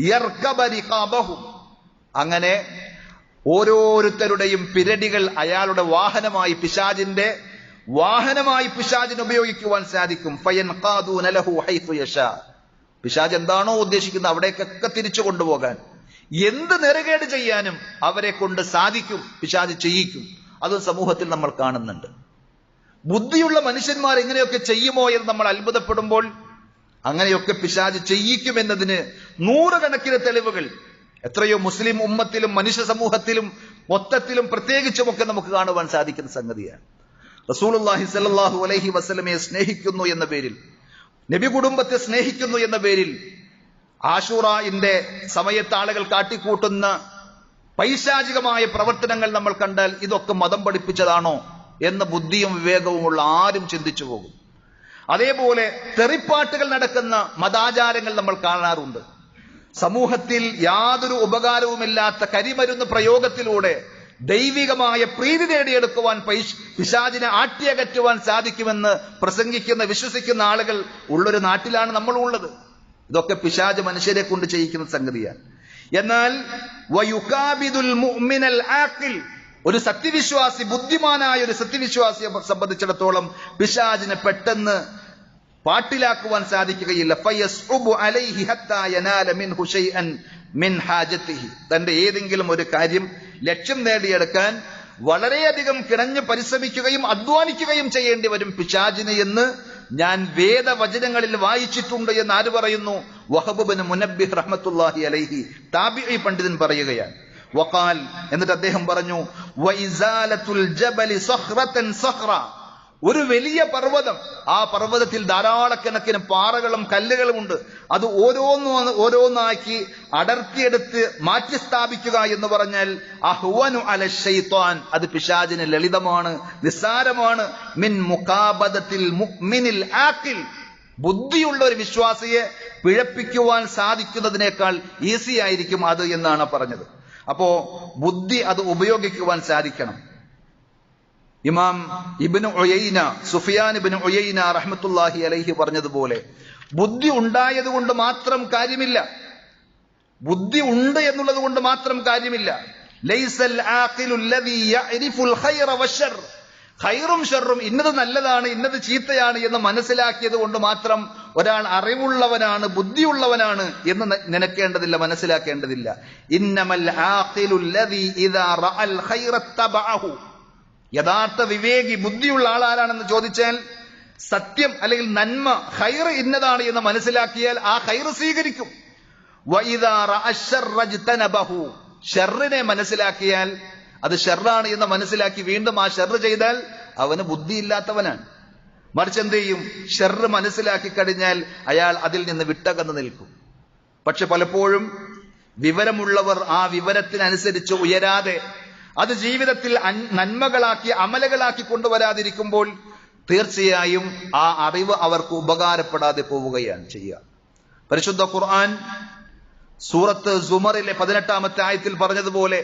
യർകബ റിഖാബഹും, അങ്ങനെ ഓരോരുത്തരുടെയും പിരടികൾ അയാളുടെ വാഹനമായി പിശാചിന് ഉപയോഗിക്കുവാൻ സാധിക്കും. ഫയൻഖാദൂന ലഹു ഹൈതു യശാ, പിശാച് എന്താണോ ഉദ്ദേശിക്കുന്നത് അവിടേക്കൊക്കെ തിരിച്ചു കൊണ്ടുപോകാൻ, എന്ത് നെറുകേട് ചെയ്യാനും അവരെ കൊണ്ട് സാധിക്കും, പിശാച് ചെയ്യിക്കും. അതും സമൂഹത്തിൽ നമ്മൾ കാണുന്നുണ്ട്. ബുദ്ധിയുള്ള മനുഷ്യന്മാർ ഇങ്ങനെയൊക്കെ ചെയ്യുമോ എന്ന് നമ്മൾ അത്ഭുതപ്പെടുമ്പോൾ അങ്ങനെയൊക്കെ പിശാച് ചെയ്യിക്കുമെന്നതിന് നൂറുകണക്കിന് തെളിവുകൾ എത്രയോ മുസ്ലിം ഉമ്മത്തിലും മനുഷ്യ സമൂഹത്തിലും മൊത്തത്തിലും പ്രത്യേകിച്ചുമൊക്കെ നമുക്ക് കാണുവാൻ സാധിക്കുന്ന സംഗതിയാണ്. റസൂലുള്ളാഹി സ്വല്ലല്ലാഹു അലൈഹി വസല്ലമയെ സ്നേഹിക്കുന്നു എന്ന പേരിൽ, നബി കുടുംബത്തെ സ്നേഹിക്കുന്നു എന്ന പേരിൽ ആശൂറാന്റെ സമയത്ത് ആളുകൾ കാട്ടിക്കൂട്ടുന്ന പൈശാചികമായ പ്രവർത്തനങ്ങൾ നമ്മൾ കണ്ടാൽ ഇതൊക്കെ മതം പഠിപ്പിച്ചതാണോ എന്ന ബുദ്ധിയും വിവേകവുമുള്ള ആരും ചിന്തിച്ചു പോകും. അതേപോലെ തെറിപ്പാട്ടുകൾ നടക്കുന്ന മതാചാരങ്ങൾ നമ്മൾ കാണാറുണ്ട്. സമൂഹത്തിൽ യാതൊരു ഉപകാരവുമില്ലാത്ത കരിമരുന്ന് പ്രയോഗത്തിലൂടെ ദൈവികമായ പ്രീതി നേടിയെടുക്കുവാൻ പിശാചിനെ ആട്ടിയകറ്റുവാൻ സാധിക്കുമെന്ന് പ്രസംഗിക്കുന്ന വിശ്വസിക്കുന്ന ആളുകൾ ഉള്ളൊരു നാട്ടിലാണ് നമ്മൾ ഉള്ളത്. ഇതൊക്കെ പിശാച് മനുഷ്യരെ കൊണ്ട് ചെയ്യിക്കുന്ന സംഗതിയാണ്. എന്നാൽ വയുകാബിദുൽ മുഅ്മിനൽ ആഖിൽ, ഒരു സത്യവിശ്വാസി, ബുദ്ധിമാനായ ഒരു സത്യവിശ്വാസിയെ സംബന്ധിച്ചിടത്തോളം പിശാചിനെ പെട്ടെന്ന് പാട്ടിലാക്കുവാൻ സാധിക്കുകയില്ല. ഫയസ്ഉബു അലൈഹി ഹത്താ യനാല മിൻഹു ശൈഅൻ മിൻ ഹാജതിഹി, തന്റെ ഏതെങ്കിലും ഒരു കാര്യം ലക്ഷ്യം നേടിയെടുക്കാൻ വളരെയധികം കിണഞ്ഞു പരിശ്രമിക്കുകയും അധ്വാനിക്കുകയും ചെയ്യേണ്ടി വരും പിശാചിന് എന്ന് ഞാൻ വേദവചനങ്ങളിൽ വായിച്ചിട്ടുണ്ട് എന്ന് ആര് പറയുന്നു? വഹബ് ഇബ്നു മുനബ്ബിഹ് റഹ്മത്തുള്ളാഹി അലൈഹി, താബിഈ പണ്ഡിതൻ പറയുകയാണ്. വഖാൽ, എന്നിട്ട് അദ്ദേഹം പറഞ്ഞു, വഇസാലത്തുൽ ജബലി സഖ്റതൻ സഖ്റ, ഒരു വലിയ പർവ്വതം, ആ പർവ്വതത്തിൽ ധാരാളക്കണക്കിന് പാറകളും കല്ലുകളും ഉണ്ട്, അത് ഓരോന്നാക്കി അടർത്തിയെടുത്ത് മാറ്റി സ്ഥാപിക്കുക എന്ന് പറഞ്ഞാൽ അഹ്വനു അല ശൈത്വാൻ, അത് പിശാചിന് ലളിതമാണ്, നിസ്സാരമാണ്. മിൻ മുഖാബദത്തിൽ മുഅ്മിനിൽ ആഖിൽ, ബുദ്ധിയുള്ള ഒരു വിശ്വാസിയെ പിഴപ്പിക്കുവാൻ സാധിക്കുന്നതിനേക്കാൾ ഈസി ആയിരിക്കും അത് എന്നാണ് പറഞ്ഞത്. അപ്പോ ബുദ്ധി അത് ഉപയോഗിക്കുവാൻ സാധിക്കണം. ഇമാം ഇബ്നു ഉയൈന, സുഫിയാൻ ഇബ്നു ഉയൈന റഹ്മത്തുള്ളാഹി അലൈഹി പറഞ്ഞതുപോലെ ബുദ്ധി ഉണ്ടായത് കൊണ്ട് മാത്രം കാര്യമില്ല, ബുദ്ധി ഉണ്ട് എന്നുള്ളത് കൊണ്ട് മാത്രം കാര്യമില്ല. ലൈസൽ ആഖിലു അല്ലദീ യഅരിഫുൽ ഖൈറ വശർ, ഖൈറും ഷർറും, ഇന്നത് നല്ലതാണ് ഇന്നത് ചീത്തയാണ് എന്ന് മനസ്സിലാക്കിയത് കൊണ്ട് മാത്രം ഒരാൾ അറിവുള്ളവനാണ്, ബുദ്ധിയുള്ളവനാണ് എന്ന് നനക്കേണ്ടതില്ല, മനസ്സിലാക്കേണ്ടതില്ല. ഇന്നമൽ ആഖിലു അല്ലദീ ഇദാ റഅൽ ഖൈറ തബഅഹു, യഥാർത്ഥ വിവേകി, ബുദ്ധിയുള്ള ആളാരാണെന്ന് ചോദിച്ചാൽ സത്യം അല്ലെങ്കിൽ നന്മ, ഖൈർ ഇന്നതാണ് എന്ന് മനസ്സിലാക്കിയാൽ ആ ഖൈർ സ്വീകരിക്കും. വഇദാ റഅ ശർറ ജതനബഹു, ഷർറിനെ മനസ്സിലാക്കിയാൽ അത് ഷർറാണ് എന്ന് മനസ്സിലാക്കി വീണ്ടും ആ ഷർറ് ചെയ്താൽ അവന് ബുദ്ധിയില്ലാത്തവനാണ്. മറിച്ച് എന്ത് ചെയ്യും? ഷർറ് മനസ്സിലാക്കി കഴിഞ്ഞാൽ അയാൾ അതിൽ നിന്ന് വിട്ടകന്ന് നിൽക്കും. പക്ഷെ പലപ്പോഴും വിവരമുള്ളവർ ആ വിവരത്തിനനുസരിച്ച് ഉയരാതെ അത് ജീവിതത്തിൽ നന്മകളാക്കി അമലുകളാക്കി കൊണ്ടുവരാതിരിക്കുമ്പോൾ തീർച്ചയായും ആ അറിവ് അവർക്ക് ഉപകാരപ്പെടാതെ പോവുകയാണ് ചെയ്യുക. പരിശുദ്ധ ഖുർആൻ സൂറത്ത് സുമറിലെ 18-ാമത്തെ ആയത്തിൽ പറഞ്ഞതുപോലെ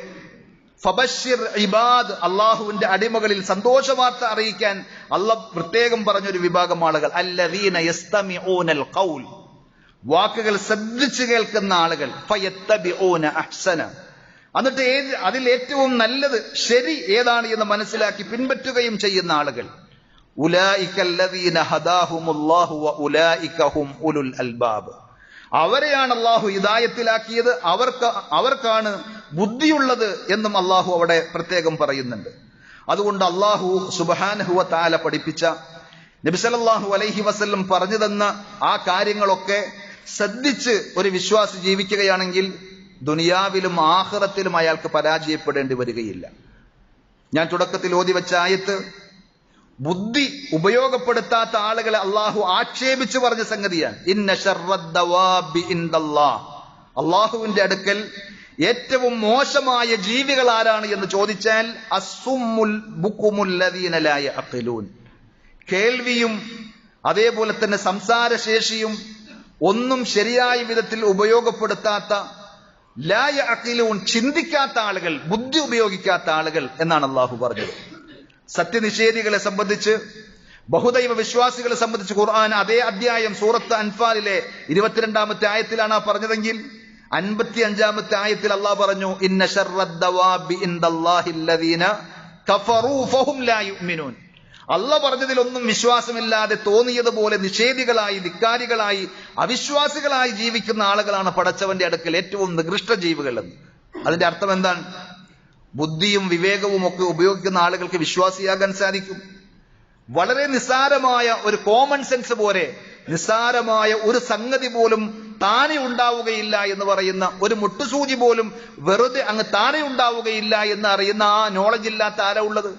ഫബശ്ശിർ ഇബാദ്, അള്ളാഹുവിന്റെ അടിമകളിൽ സന്തോഷവാർത്ത അറിയിക്കാൻ അള്ളാഹ് പ്രത്യേകം പറഞ്ഞൊരു വിഭാഗം ആളുകൾ, അല്ലദീന യസ്തമിഊനൽ ഖൗൽ, വാക്കുകൾ ശ്രദ്ധിച്ചു കേൾക്കുന്ന ആളുകൾ, ഫയത്തബിഊന അഹ്സന, എന്നിട്ട് അതിൽ ഏറ്റവും നല്ലത് ശരി ഏതാണ് എന്ന് മനസ്സിലാക്കി പിൻപറ്റുകയും ചെയ്യുന്ന ആളുകൾ, ഉലൈക അല്ലദീന ഹദാഹുമുല്ലാഹു വ ഉലൈക ഹും ഉലുൽ അൽബാബ്, അവരെയാണ് അള്ളാഹു ഹിദായത്തിലാക്കിയത്, അവർക്കാണ് ബുദ്ധിയുള്ളത് എന്നും അള്ളാഹു അവിടെ പ്രത്യേകം പറയുന്നുണ്ട്. അതുകൊണ്ട് അള്ളാഹു സുബ്ഹാനഹു വ തആല പഠിപ്പിച്ച, നബി സല്ലല്ലാഹു അലൈഹി വസല്ലം പറഞ്ഞു തന്ന ആ കാര്യങ്ങളൊക്കെ ശ്രദ്ധിച്ച് ഒരു വിശ്വാസി ജീവിക്കുകയാണെങ്കിൽ ദുനിയാവിലും ആഖിറത്തിലും അയാൾക്ക് പരാജയപ്പെടേണ്ടി വരികയില്ല. ഞാൻ തുടക്കത്തിൽ ഓതി വെച്ച ആയത്ത് ബുദ്ധി ഉപയോഗപ്പെടുത്താത്ത ആളുകളെ അള്ളാഹു ആക്ഷേപിച്ചു പറഞ്ഞ സംഗതിയാണ്. ഇന്ന ശർറദ്ദവാബി ഇൻദല്ലാഹ്, അള്ളാഹുവിന്റെ അടുക്കൽ ഏറ്റവും മോശമായ ജീവികൾ ആരാണ് എന്ന് ചോദിച്ചാൽ അസ്സുമ്മുൽ ബുക്കുമുൽ ലദീന ലാ യഅഖിലൂൻ, കേൾവിയും അതേപോലെ തന്നെ സംസാരശേഷിയും ഒന്നും ശരിയായ വിധത്തിൽ ഉപയോഗപ്പെടുത്താത്ത, ലാ യഅഖിലൂൻ, ചിന്തിക്കാത്ത ആളുകൾ, ബുദ്ധി ഉപയോഗിക്കാത്ത ആളുകൾ എന്നാണ് അള്ളാഹു പറഞ്ഞത്. സത്യനിഷേധികളെ സംബന്ധിച്ച്, ബഹുദൈവ വിശ്വാസികളെ സംബന്ധിച്ച് ഖുർആൻ അതേ അധ്യായം സൂറത്ത് അൻഫാലിലെ 22-ാമത്തെ ആയത്തിലാണ് പറഞ്ഞതെങ്കിൽ 55-ാമത്തെ ആയത്തിൽ അള്ളാഹ് പറഞ്ഞു, ഇന്ന ശർറദ്ദവാബി ഇൻദല്ലാഹിൽ ലദീന കഫറൂ ഫഹും ലാ യുഅ്മിനൂൻ, അള്ളാഹ് പറഞ്ഞതിലൊന്നും വിശ്വാസമില്ലാതെ തോന്നിയതുപോലെ നിഷേധികളായി, ധിക്കാരികളായി, അവിശ്വാസികളായി ജീവിക്കുന്ന ആളുകളാണ് പടച്ചവന്റെ അടുക്കൽ ഏറ്റവും നികൃഷ്ട ജീവികൾ എന്ന്. അതിന്റെ അർത്ഥം എന്താണ്? ബുദ്ധിയും വിവേകവും ഒക്കെ ഉപയോഗിക്കുന്ന ആളുകൾക്ക് വിശ്വാസിയാകാൻ സാധിക്കും. വളരെ നിസ്സാരമായ ഒരു കോമൺ സെൻസ് പോലെ നിസ്സാരമായ ഒരു സംഗതി പോലും താനെ ഉണ്ടാവുകയില്ല എന്ന് പറയുന്ന ഒരു മുട്ടുസൂചി പോലും വെറുതെ അങ്ങ് താനെ ഉണ്ടാവുകയില്ല എന്ന് അറിയുന്ന ആ നോളജ് ഇല്ലാത്ത ആരാ ഉള്ളത്?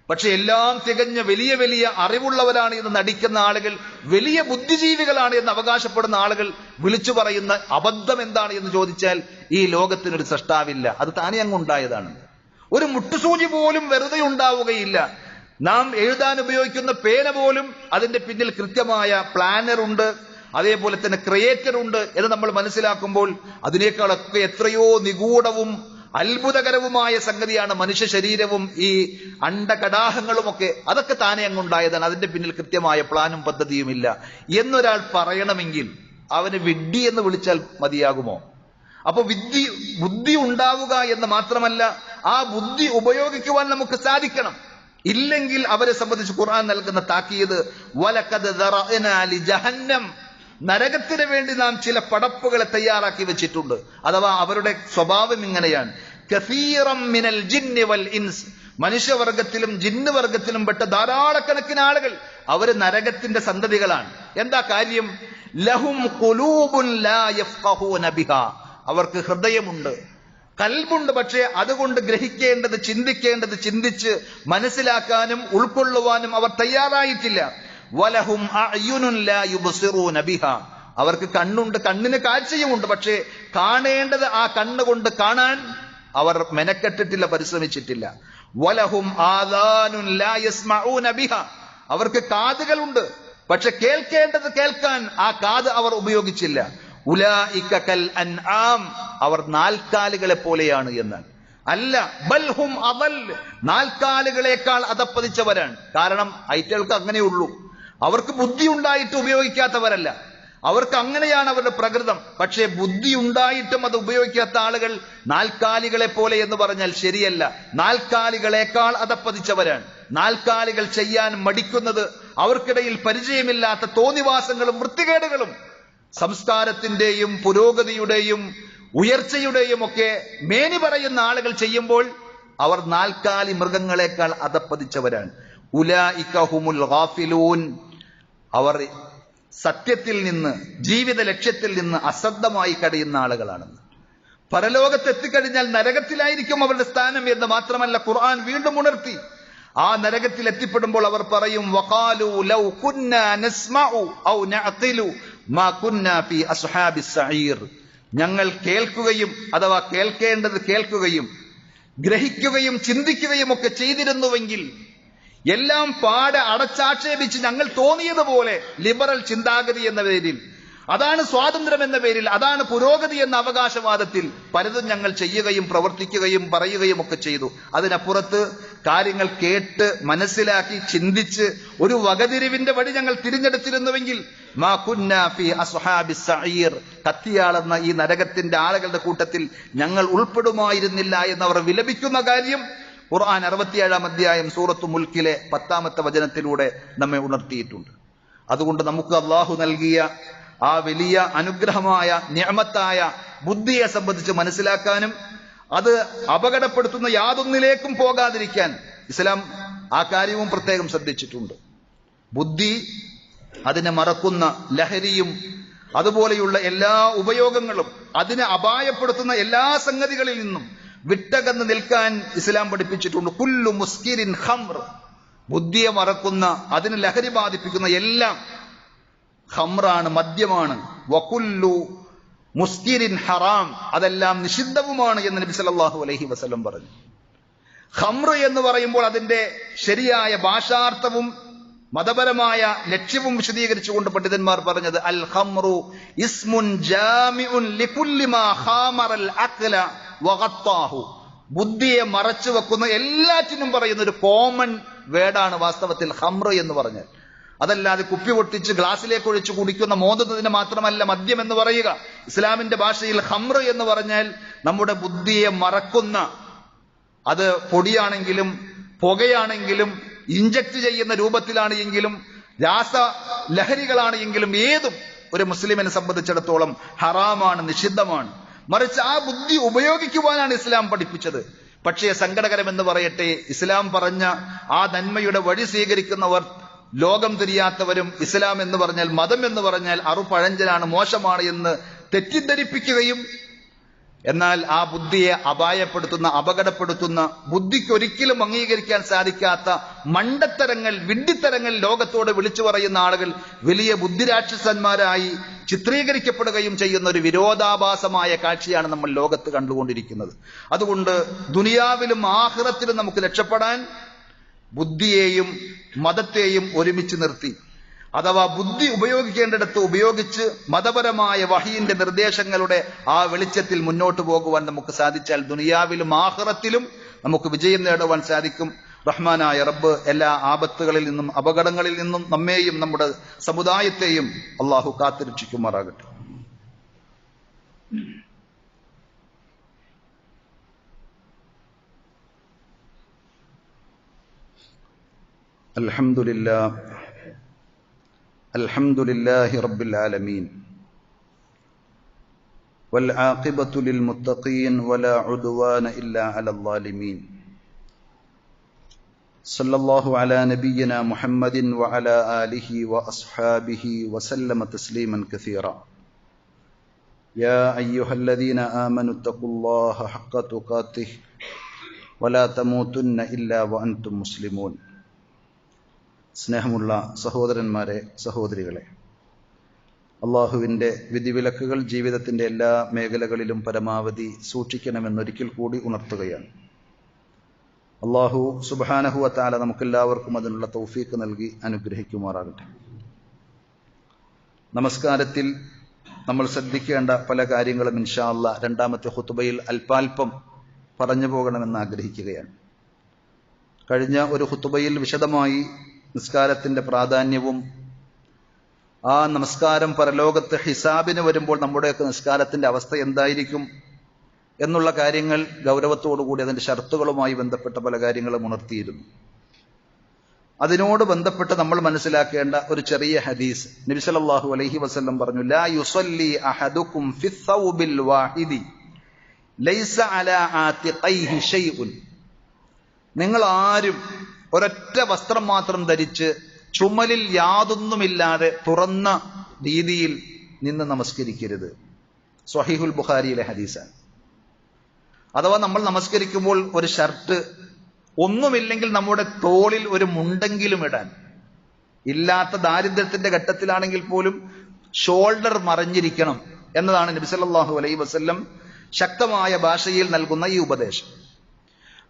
പക്ഷെ എല്ലാം തികഞ്ഞ വലിയ വലിയ അറിവുള്ളവരാണ് എന്ന് നടിക്കുന്ന ആളുകൾ, വലിയ ബുദ്ധിജീവികളാണ് എന്ന് അവകാശപ്പെടുന്ന ആളുകൾ വിളിച്ചു പറയുന്ന അബദ്ധം എന്താണ് എന്ന് ചോദിച്ചാൽ ഈ ലോകത്തിനൊരു സൃഷ്ടാവില്ല, അത് താനെ അങ്ങ് ഉണ്ടായതാണ്. ഒരു മുട്ടുസൂചി പോലും വെറുതെ ഉണ്ടാവുകയില്ല. നാം എഴുതാൻ ഉപയോഗിക്കുന്ന പേന പോലും അതിന്റെ പിന്നിൽ കൃത്യമായ പ്ലാനർ ഉണ്ട്, അതേപോലെ തന്നെ ക്രിയേറ്റർ ഉണ്ട് എന്ന് നമ്മൾ മനസ്സിലാക്കുമ്പോൾ അതിനേക്കാളൊക്കെ എത്രയോ നിഗൂഢവും അത്ഭുതകരവുമായ സംഗതിയാണ് മനുഷ്യ ശരീരവും ഈ അണ്ടകടാഹങ്ങളുമൊക്കെ. അതൊക്കെ താനെ അങ്ങുണ്ടായതാണ്, അതിന്റെ പിന്നിൽ കൃത്യമായ പ്ലാനും പദ്ധതിയും ഇല്ല എന്നൊരാൾ പറയണമെങ്കിൽ അവന് വിഡ്ഢി എന്ന് വിളിച്ചാൽ മതിയാകുമോ? അപ്പൊ ബുദ്ധി ഉണ്ടാവുക എന്ന് മാത്രമല്ല, ആ ബുദ്ധി ഉപയോഗിക്കുവാൻ നമുക്ക് സാധിക്കണം. ഇല്ലെങ്കിൽ അവരെ സംബന്ധിച്ച് ഖുർആൻ നൽകുന്ന താക്കീത് വലഖദ് ദറഅനാ ലി ജഹന്നം, നരകത്തിന് വേണ്ടി നാം ചില പടപ്പുകളെ തയ്യാറാക്കി വെച്ചിട്ടുണ്ട്. അഥവാ അവരുടെ സ്വഭാവം ഇങ്ങനെയാണ്. കസീറം മിനൽ ജിന്നി വൽ ഇൻസ്, മനുഷ്യവർഗത്തിലും ജിന്ന് വർഗത്തിലും പെട്ട ധാരാളക്കണക്കിന് ആളുകൾ അവര് നരകത്തിന്റെ സന്തതികളാണ്. എന്താ കാര്യം? ലഹും ഖുലൂബുൻ ലാ യഫ്ഖഹൂന ബിഹാ, അവർക്ക് ഹൃദയമുണ്ട്, കൽബുണ്ട്, പക്ഷേ അതുകൊണ്ട് ഗ്രഹിക്കേണ്ടത്, ചിന്തിക്കേണ്ടത് ചിന്തിച്ച് മനസ്സിലാക്കാനും ഉൾക്കൊള്ളുവാനും അവർ തയ്യാറായിട്ടില്ല. വലഹും അഅ്യുനുൻ ലാ യുബ്സിറൂന ബിഹാ, അവർക്ക് കണ്ണുണ്ട്, കണ്ണിന് കാഴ്ചയുമുണ്ട്, പക്ഷേ കാണേണ്ടത് ആ കണ്ണുകൊണ്ട് കാണാൻ അവർ മെനക്കെട്ടിട്ടില്ല, പരിശ്രമിച്ചിട്ടില്ല. വലഹും ആദാനുൻ ലാ യസ്മഊന ബിഹാ, അവർക്ക് കാതുകളുണ്ട്, പക്ഷെ കേൾക്കേണ്ടത് കേൾക്കാൻ ആ കാത് അവർ ഉപയോഗിച്ചില്ല. ഉലൈക കൽ അൻആം, അവർ നാൽക്കാലികളെ പോലെയാണ് എന്ന്. അല്ല, ബൽഹും അദൽ, നാൽക്കാലികളെക്കാൾ അധപ്പതിച്ചവരാണ്. കാരണം ഐറ്റകൾക്ക് അങ്ങനെയുള്ളൂ, അവർക്ക് ബുദ്ധി ഉണ്ടായിട്ട് ഉപയോഗിക്കാത്തവരല്ല, അവർക്ക് അങ്ങനെയാണ് അവരുടെ പ്രകൃതം. പക്ഷേ ബുദ്ധി ഉണ്ടായിട്ടും അത് ഉപയോഗിക്കാത്ത ആളുകൾ നാൽക്കാലികളെ പോലെ എന്ന് പറഞ്ഞാൽ ശരിയല്ല. നാൽക്കാലികളെക്കാൾ അധപ്പതിച്ചവരാണ്. നാൽക്കാലികൾ ചെയ്യാൻ മടിക്കുന്നത് അവർക്കിടയിൽ പരിചയമില്ലാത്ത തോന്നിവാസങ്ങളും വൃത്തികേടുകളും സംസ്കാരത്തിന്റെയും പുരോഗതിയുടെയും ഉയർച്ചയുടെയും ഒക്കെ മേനി പറയുന്ന ആളുകൾ ചെയ്യുമ്പോൾ അവർ നാൽക്കാലി മൃഗങ്ങളെക്കാൾ അധപ്പതിച്ചവരാണ്. ഉലൈക ഹുമുൽ ഗാഫിലൂൻ, അവർ സത്യത്തിൽ നിന്ന്, ജീവിത ലക്ഷ്യത്തിൽ നിന്ന് അശ്രദ്ധമായി കടയുന്ന ആളുകളാണെന്ന്. പരലോകത്ത് എത്തിക്കഴിഞ്ഞാൽ നരകത്തിലായിരിക്കും അവരുടെ സ്ഥാനം എന്ന് മാത്രമല്ല, ഖുർആൻ വീണ്ടും ഉണർത്തി. ആ നരകത്തിൽ എത്തിപ്പെടുമ്പോൾ അവർ പറയും, വഖാലു ലൗ കുന്നാ നസ്മഉ ഔ നഅഖിലു മാ കുന്നാ ഫീ അസ്ഹാബിസ് സഈർ, ഞങ്ങൾ കേൾക്കുകയും അഥവാ കേൾക്കേണ്ടത് കേൾക്കുകയും ഗ്രഹിക്കുകയും ചിന്തിക്കുകയും ഒക്കെ ചെയ്തിരുന്നുവെങ്കിൽ, എല്ലാം പാടെ അടച്ചാക്ഷേപിച്ച് ഞങ്ങൾ തോന്നിയതുപോലെ ലിബറൽ ചിന്താഗതി എന്ന പേരിൽ, അതാണ് സ്വാതന്ത്ര്യം എന്ന പേരിൽ, അതാണ് പുരോഗതി എന്ന അവകാശവാദത്തിൽ പലതും ഞങ്ങൾ ചെയ്യുകയും പ്രവർത്തിക്കുകയും പറയുകയും ഒക്കെ ചെയ്തു. അതിനപ്പുറത്ത് കാര്യങ്ങൾ കേട്ട് മനസ്സിലാക്കി ചിന്തിച്ച് ഒരു വകതിരിവിന്റെ വഴി ഞങ്ങൾ തിരഞ്ഞെടുത്തിരുന്നുവെങ്കിൽ മാ കുന്നാ ഫീ അസ്ഹാബിസ് സഈർ, കത്തിയാളുന്ന ഈ നരകത്തിന്റെ ആളുകളുടെ കൂട്ടത്തിൽ ഞങ്ങൾ ഉൾപ്പെടുമായിരുന്നില്ല എന്നവർ വിലപിക്കുന്ന കാര്യം ഖുർആൻ 67-ാം അധ്യായം സൂറത്തു മുൽക്കിലെ 10-ാമത്തെ വചനത്തിലൂടെ നമ്മെ ഉണർത്തിയിട്ടുണ്ട്. അതുകൊണ്ട് നമുക്ക് അള്ളാഹു നൽകിയ ആ വലിയ അനുഗ്രഹമായ നിഅമത്തായ ബുദ്ധിയെ സംബന്ധിച്ച് മനസ്സിലാക്കാനും അത് അപകടപ്പെടുത്തുന്ന യാതൊന്നിലേക്കും പോകാതിരിക്കാൻ ഇസ്ലാം ആ കാര്യവും പ്രത്യേകം ശ്രദ്ധിച്ചിട്ടുണ്ട്. ബുദ്ധി, അതിനെ മറക്കുന്ന ലഹരിയും അതുപോലെയുള്ള എല്ലാ ഉപയോഗങ്ങളും, അതിനെ അപായപ്പെടുത്തുന്ന എല്ലാ സംഗതികളിൽ നിന്നും വിട്ടകന്ന് നിൽക്കാൻ ഇസ്ലാം പഠിപ്പിച്ചിട്ടുണ്ട്. കുല്ലു മുസ്കിരിൻ ഖംർ, ബുദ്ധിയെ മറക്കുന്ന, അതിന് ലഹരി ബാധിപ്പിക്കുന്ന എല്ലാം ഖംറാണ്, മദ്യമാണ്. വകുല്ലു മുസ്കിരിൻ ഹറാം, അതെല്ലാം നിഷിദ്ധവുമാണ് എന്ന് നബി സല്ലല്ലാഹു അലൈഹി വസല്ലം പറഞ്ഞു. ഖംർ എന്ന് പറയുമ്പോൾ അതിന്റെ ശരിയായ ഭാഷാർത്ഥവും മതപരമായ ലക്ഷ്യവും വിശദീകരിച്ചുകൊണ്ട് പണ്ഡിതന്മാർ പറഞ്ഞത് അൽ ഖംറു ഇസ്മുൻ ജാമിഉൻ ലികുല്ലി മാ ഖാമറൽ അഖ്ല വഗത്താഹു, ബുദ്ധിയെ മറച്ചു വെക്കുന്ന എല്ലാറ്റിനും പറയുന്ന ഒരു കോമൺ വേർഡാണ് വാസ്തവത്തിൽ ഖംർ എന്ന് പറഞ്ഞാൽ. അതല്ലാതെ കുപ്പി പൊട്ടിച്ച് ഗ്ലാസ്സിലേക്ക് ഒഴിച്ച് കുടിക്കുന്ന മോതുന്നതിന് മാത്രമല്ല മദ്യം എന്ന് പറയുക. ഇസ്ലാമിന്റെ ഭാഷയിൽ ഖംർ എന്ന് പറഞ്ഞാൽ നമ്മുടെ ബുദ്ധിയെ മറക്കുന്ന, അത് പൊടിയാണെങ്കിലും പുകയാണെങ്കിലും ഇഞ്ചക്ട് ചെയ്യുന്ന രൂപത്തിലാണ് എങ്കിലും രാസലഹരികളാണ് എങ്കിലും ഏതും ഒരു മുസ്ലിമിനെ സംബന്ധിച്ചിടത്തോളം ഹറാമാണ്, നിഷിദ്ധമാണ്. മറിച്ച് ആ ബുദ്ധി ഉപയോഗിക്കുവാനാണ് ഇസ്ലാം പഠിപ്പിച്ചത്. പക്ഷേ സങ്കടകരമെന്ന് പറയട്ടെ, ഇസ്ലാം പറഞ്ഞ ആ നന്മയുടെ വഴി സ്വീകരിക്കുന്നവർ ലോകം തിരിയാത്തവരും ഇസ്ലാം എന്ന് പറഞ്ഞാൽ, മതം എന്ന് പറഞ്ഞാൽ അറുപഴഞ്ചനാണ്, മോശമാണ് എന്ന് തെറ്റിദ്ധരിപ്പിക്കുകയും എന്നാൽ ആ ബുദ്ധിയെ അപായപ്പെടുത്തുന്ന, അപകടപ്പെടുത്തുന്ന, ബുദ്ധിക്ക് ഒരിക്കലും അംഗീകരിക്കാൻ സാധിക്കാത്ത മണ്ടത്തരങ്ങൾ, വിഡ്ഢിത്തരങ്ങൾ ലോകത്തോട് വിളിച്ചു പറയുന്ന ആളുകൾ വലിയ ബുദ്ധിരാക്ഷസന്മാരായി ചിത്രീകരിക്കപ്പെടുകയും ചെയ്യുന്ന ഒരു വിരോധാഭാസമായ കാഴ്ചയാണ് നമ്മൾ ലോകത്ത് കണ്ടുകൊണ്ടിരിക്കുന്നത്. അതുകൊണ്ട് ദുനിയാവിലും ആഖിറത്തിലും നമുക്ക് രക്ഷപ്പെടാൻ ബുദ്ധിയെയും മതത്തെയും ഒരുമിച്ച് നിർത്തി, അഥവാ ബുദ്ധി ഉപയോഗിക്കേണ്ടിടത്ത് ഉപയോഗിച്ച് മതപരമായ വഹീന്റെ നിർദ്ദേശങ്ങളുടെ ആ വെളിച്ചത്തിൽ മുന്നോട്ട് പോകുവാൻ നമുക്ക് സാധിച്ചാൽ ദുനിയാവിലും ആഖിറത്തിലും നമുക്ക് വിജയം നേടുവാൻ സാധിക്കും. റഹ്മാനായ റബ്ബ് എല്ലാ ആപത്തുകളിൽ നിന്നും അപകടങ്ങളിൽ നിന്നും നമ്മെയും നമ്മുടെ സമുദായത്തെയും അള്ളാഹു കാത്തുരക്ഷിക്കുമാറാകട്ടെ. അൽഹംദുലില്ലാഹി റബ്ബിൽ ആലമീൻ വൽ ആഖിബത്തു ലിൽ മുത്തഖീൻ വലാ ഉദ്വാന ഇല്ലാ അലൽ ളാലിമീൻ. സല്ലല്ലാഹു അലാ നബിയ്യിനാ മുഹമ്മദിൻ വഅലാ ആലിഹി വഅസ്ഹാബിഹി വസല്ലമ തസ്ലീമൻ കസീറാ. യാ അയ്യുഹല്ലദീന ആമനു തഖുല്ലാഹ ഹഖ്ക തുഖാതിഹി വലാ തമൂതുന്ന ഇല്ലാ വഅൻതും മുസ്ലിമൂൻ. സ്നേഹമുള്ള സഹോദരന്മാരെ, സഹോദരികളെ, അള്ളാഹുവിൻ്റെ വിധിവിലക്കുകൾ ജീവിതത്തിൻ്റെ എല്ലാ മേഖലകളിലും പരമാവധി സൂക്ഷിക്കണമെന്നൊരിക്കൽ കൂടി ഉണർത്തുകയാണ്. അള്ളാഹു സുബ്ഹാനഹു വ തആല നമുക്കെല്ലാവർക്കും അതിനുള്ള തൗഫീഖ് നൽകി അനുഗ്രഹിക്കുമാറാകട്ടെ. നമസ്കാരത്തിൽ നമ്മൾ ശ്രദ്ധിക്കേണ്ട പല കാര്യങ്ങളും ഇൻഷാ അല്ലാഹ് രണ്ടാമത്തെ ഖുതുബയിൽ അല്പാൽപ്പം പറഞ്ഞു പോകണമെന്ന് ആഗ്രഹിക്കുകയാണ്. കഴിഞ്ഞ ഒരു ഖുതുബയിൽ വിശദമായി നിസ്കാരത്തിന്റെ പ്രാധാന്യവും ആ നമസ്കാരം പരലോകത്ത് ഹിസാബിന് വരുമ്പോൾ നമ്മുടെയൊക്കെ നിസ്കാരത്തിന്റെ അവസ്ഥ എന്തായിരിക്കും എന്നുള്ള കാര്യങ്ങൾ ഗൗരവത്തോടുകൂടി അതിന്റെ ഷർത്തുകളുമായി ബന്ധപ്പെട്ട പല കാര്യങ്ങളും ഉണർത്തിയിരുന്നു. അതിനോട് ബന്ധപ്പെട്ട് നമ്മൾ മനസ്സിലാക്കേണ്ട ഒരു ചെറിയ ഹദീസ്, നബി സല്ലല്ലാഹു അലൈഹി വസല്ലം പറഞ്ഞു, ലാ യുസല്ലി അഹദുക്കും ഫി ഥൗബിൽ വാഹിദി ലൈസ അലാ ആതിഖൈഹി ഷൈഉൻ. നിങ്ങൾ ആരും ഒരൊറ്റ വസ്ത്രം മാത്രം ധരിച്ച് ചുമലിൽ യാതൊന്നുമില്ലാതെ തുറന്ന രീതിയിൽ നിന്ന് നമസ്കരിക്കരുത്. സ്വഹീഹുൽ ബുഖാരിയിലെ ഹദീസാണ്. അഥവാ നമ്മൾ നമസ്കരിക്കുമ്പോൾ ഒരു ഷർട്ട്, ഒന്നുമില്ലെങ്കിൽ നമ്മുടെ തോളിൽ ഒരു മുണ്ടെങ്കിലും ഇടാൻ, ഇല്ലാത്ത ദാരിദ്ര്യത്തിന്റെ ഘട്ടത്തിലാണെങ്കിൽ പോലും ഷോൾഡർ മറഞ്ഞിരിക്കണം എന്നതാണ് നബി സല്ലല്ലാഹു അലൈഹി വസല്ലം ശക്തമായ ഭാഷയിൽ നൽകുന്ന ഈ ഉപദേശം.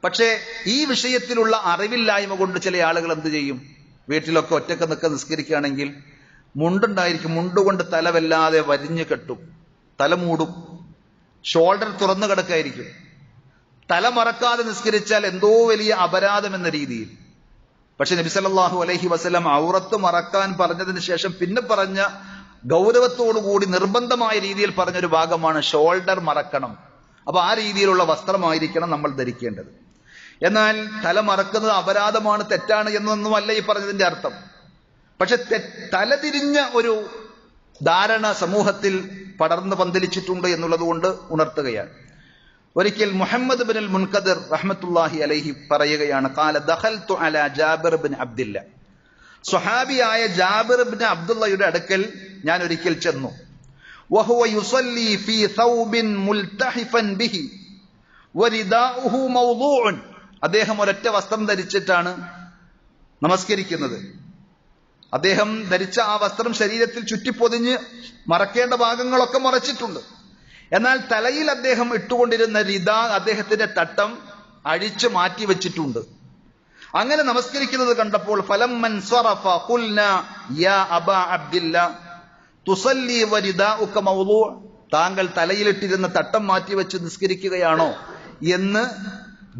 പക്ഷേ ഈ വിഷയത്തിലുള്ള അറിവില്ലായ്മ കൊണ്ട് ചില ആളുകൾ എന്ത് ചെയ്യും, വീട്ടിലൊക്കെ ഒറ്റക്ക് നിസ്കരിക്കുകയാണെങ്കിൽ മുണ്ടുണ്ടായിരിക്കും, മുണ്ടുകൊണ്ട് തല വല്ലാതെ വരിഞ്ഞു കെട്ടും, തല മൂടും, ഷോൾഡർ തുറന്നു കിടക്കായിരിക്കും. തല മറക്കാതെ നിസ്കരിച്ചാൽ എന്തോ വലിയ അപരാധം എന്ന രീതിയിൽ. പക്ഷെ നബി സല്ലല്ലാഹു അലൈഹി വസല്ലം ഔറത്ത് മറക്കാൻ പറഞ്ഞതിന് ശേഷം പിന്നെ പറഞ്ഞ ഗൗരവത്തോടുകൂടി നിർബന്ധമായ രീതിയിൽ പറഞ്ഞൊരു ഭാഗമാണ് ഷോൾഡർ മറക്കണം. അപ്പൊ ആ രീതിയിലുള്ള വസ്ത്രമായിരിക്കണം നമ്മൾ ധരിക്കേണ്ടത്. എന്നാൽ തല മറക്കുന്നത് അപരാധമാണ്, തെറ്റാണ് എന്നൊന്നുമല്ല ഈ പറഞ്ഞതിന്റെ അർത്ഥം. പക്ഷെ തലതിരിഞ്ഞ ഒരു ധാരണ സമൂഹത്തിൽ പടർന്നു പന്തലിച്ചിട്ടുണ്ട് എന്നുള്ളത് കൊണ്ട് ഉണർത്തുകയാണ്. ഒരിക്കൽ മുഹമ്മദ് ബിൻ അൽ മുൻകദിർ റഹ്മത്തുള്ളാഹി അലൈഹി പറയുകയാണ്, ഖാല ദഖൽതു അലാ ജാബിർ ബിൻ അബ്ദില്ല. സ്വഹാബിയായ ജാബിർ ബിൻ അബ്ദുള്ളയുടെ അടുക്കൽ ഞാൻ ഒരിക്കൽ ചെന്നു. വഹുവ യുസല്ലി ഫീ സൗബിൻ മുൽതഹിഫൻ ബിഹി വരിദാഉഹു മൗദൂഉൻ. അദ്ദേഹം ഒരൊറ്റ വസ്ത്രം ധരിച്ചിട്ടാണ് നമസ്കരിക്കുന്നത്. അദ്ദേഹം ധരിച്ച ആ വസ്ത്രം ശരീരത്തിൽ ചുറ്റിപ്പൊതിഞ്ഞ് മറക്കേണ്ട ഭാഗങ്ങളൊക്കെ മറച്ചിട്ടുണ്ട്. എന്നാൽ തലയിൽ അദ്ദേഹം ഇട്ടുകൊണ്ടിരുന്ന റിദാ, അദ്ദേഹത്തിന്റെ തട്ടം അഴിച്ചു മാറ്റി വെച്ചിട്ടുണ്ട്. അങ്ങനെ നമസ്കരിക്കുന്നത് കണ്ടപ്പോൾ ഫലമ്മൻ സ്വറഫ ഖുൽനാ യാ അബാ അബ്ദില്ല തുസല്ലി വരിദാഉക മൗദൂ, താങ്കൾ തലയിലിട്ടിരുന്ന തട്ടം മാറ്റിവെച്ച് നിസ്കരിക്കുകയാണോ എന്ന്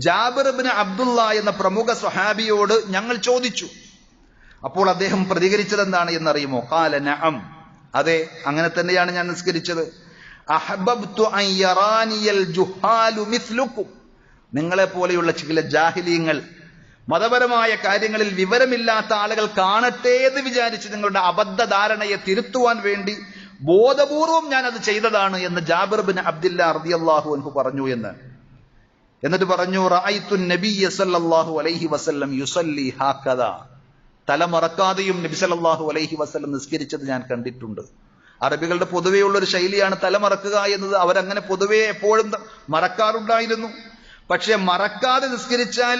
ജാബിർ ഇബ്നു അബ്ദുള്ള എന്ന പ്രമുഖ സ്വഹാബിയോട് ഞങ്ങൾ ചോദിച്ചു. അപ്പോൾ അദ്ദേഹം പ്രതികരിച്ചത് എന്താണ് എന്നറിയുമോ? ഖാല നഅം, അതെ, അങ്ങനെ തന്നെയാണ് ഞാൻ നിസ്കരിച്ചത്. അഹ്ബബ്തു അൻ യറാനിയൽ ജുഹാലു മിസ്ലുക്കും, നിങ്ങളെ പോലെയുള്ള ചില ജാഹിലീങ്ങൾ, മതപരമായ കാര്യങ്ങളിൽ വിവരമില്ലാത്ത ആളുകൾ കാണട്ടെ എന്ന് വിചാരിച്ച് നിങ്ങളുടെ അബദ്ധധാരണയെ തിരുത്തുവാൻ വേണ്ടി ബോധപൂർവം ഞാൻ അത് ചെയ്തതാണ് എന്ന് ജാബിർ ബിൻ അബ്ദുല്ലാ റളിയല്ലാഹു അൻഹു പറഞ്ഞു എന്നിട്ട് പറഞ്ഞു, റഅയ്തു നബിയ്യ സല്ലല്ലാഹു അലൈഹി വസല്ലം യുസല്ലി ഹാകദാ, തലമറക്കാതെയും നബി സല്ലല്ലാഹു അലൈഹി വസല്ലം നിസ്കരിച്ചത് ഞാൻ കണ്ടിട്ടുണ്ട്. അറബികളുടെ പൊതുവെയുള്ള ഒരു ശൈലിയാണ് തലമറക്കുക എന്നത്. അവരങ്ങനെ പൊതുവെ എപ്പോഴും മറക്കാറുണ്ടായിരുന്നു. പക്ഷെ മറക്കാതെ നിസ്കരിച്ചാൽ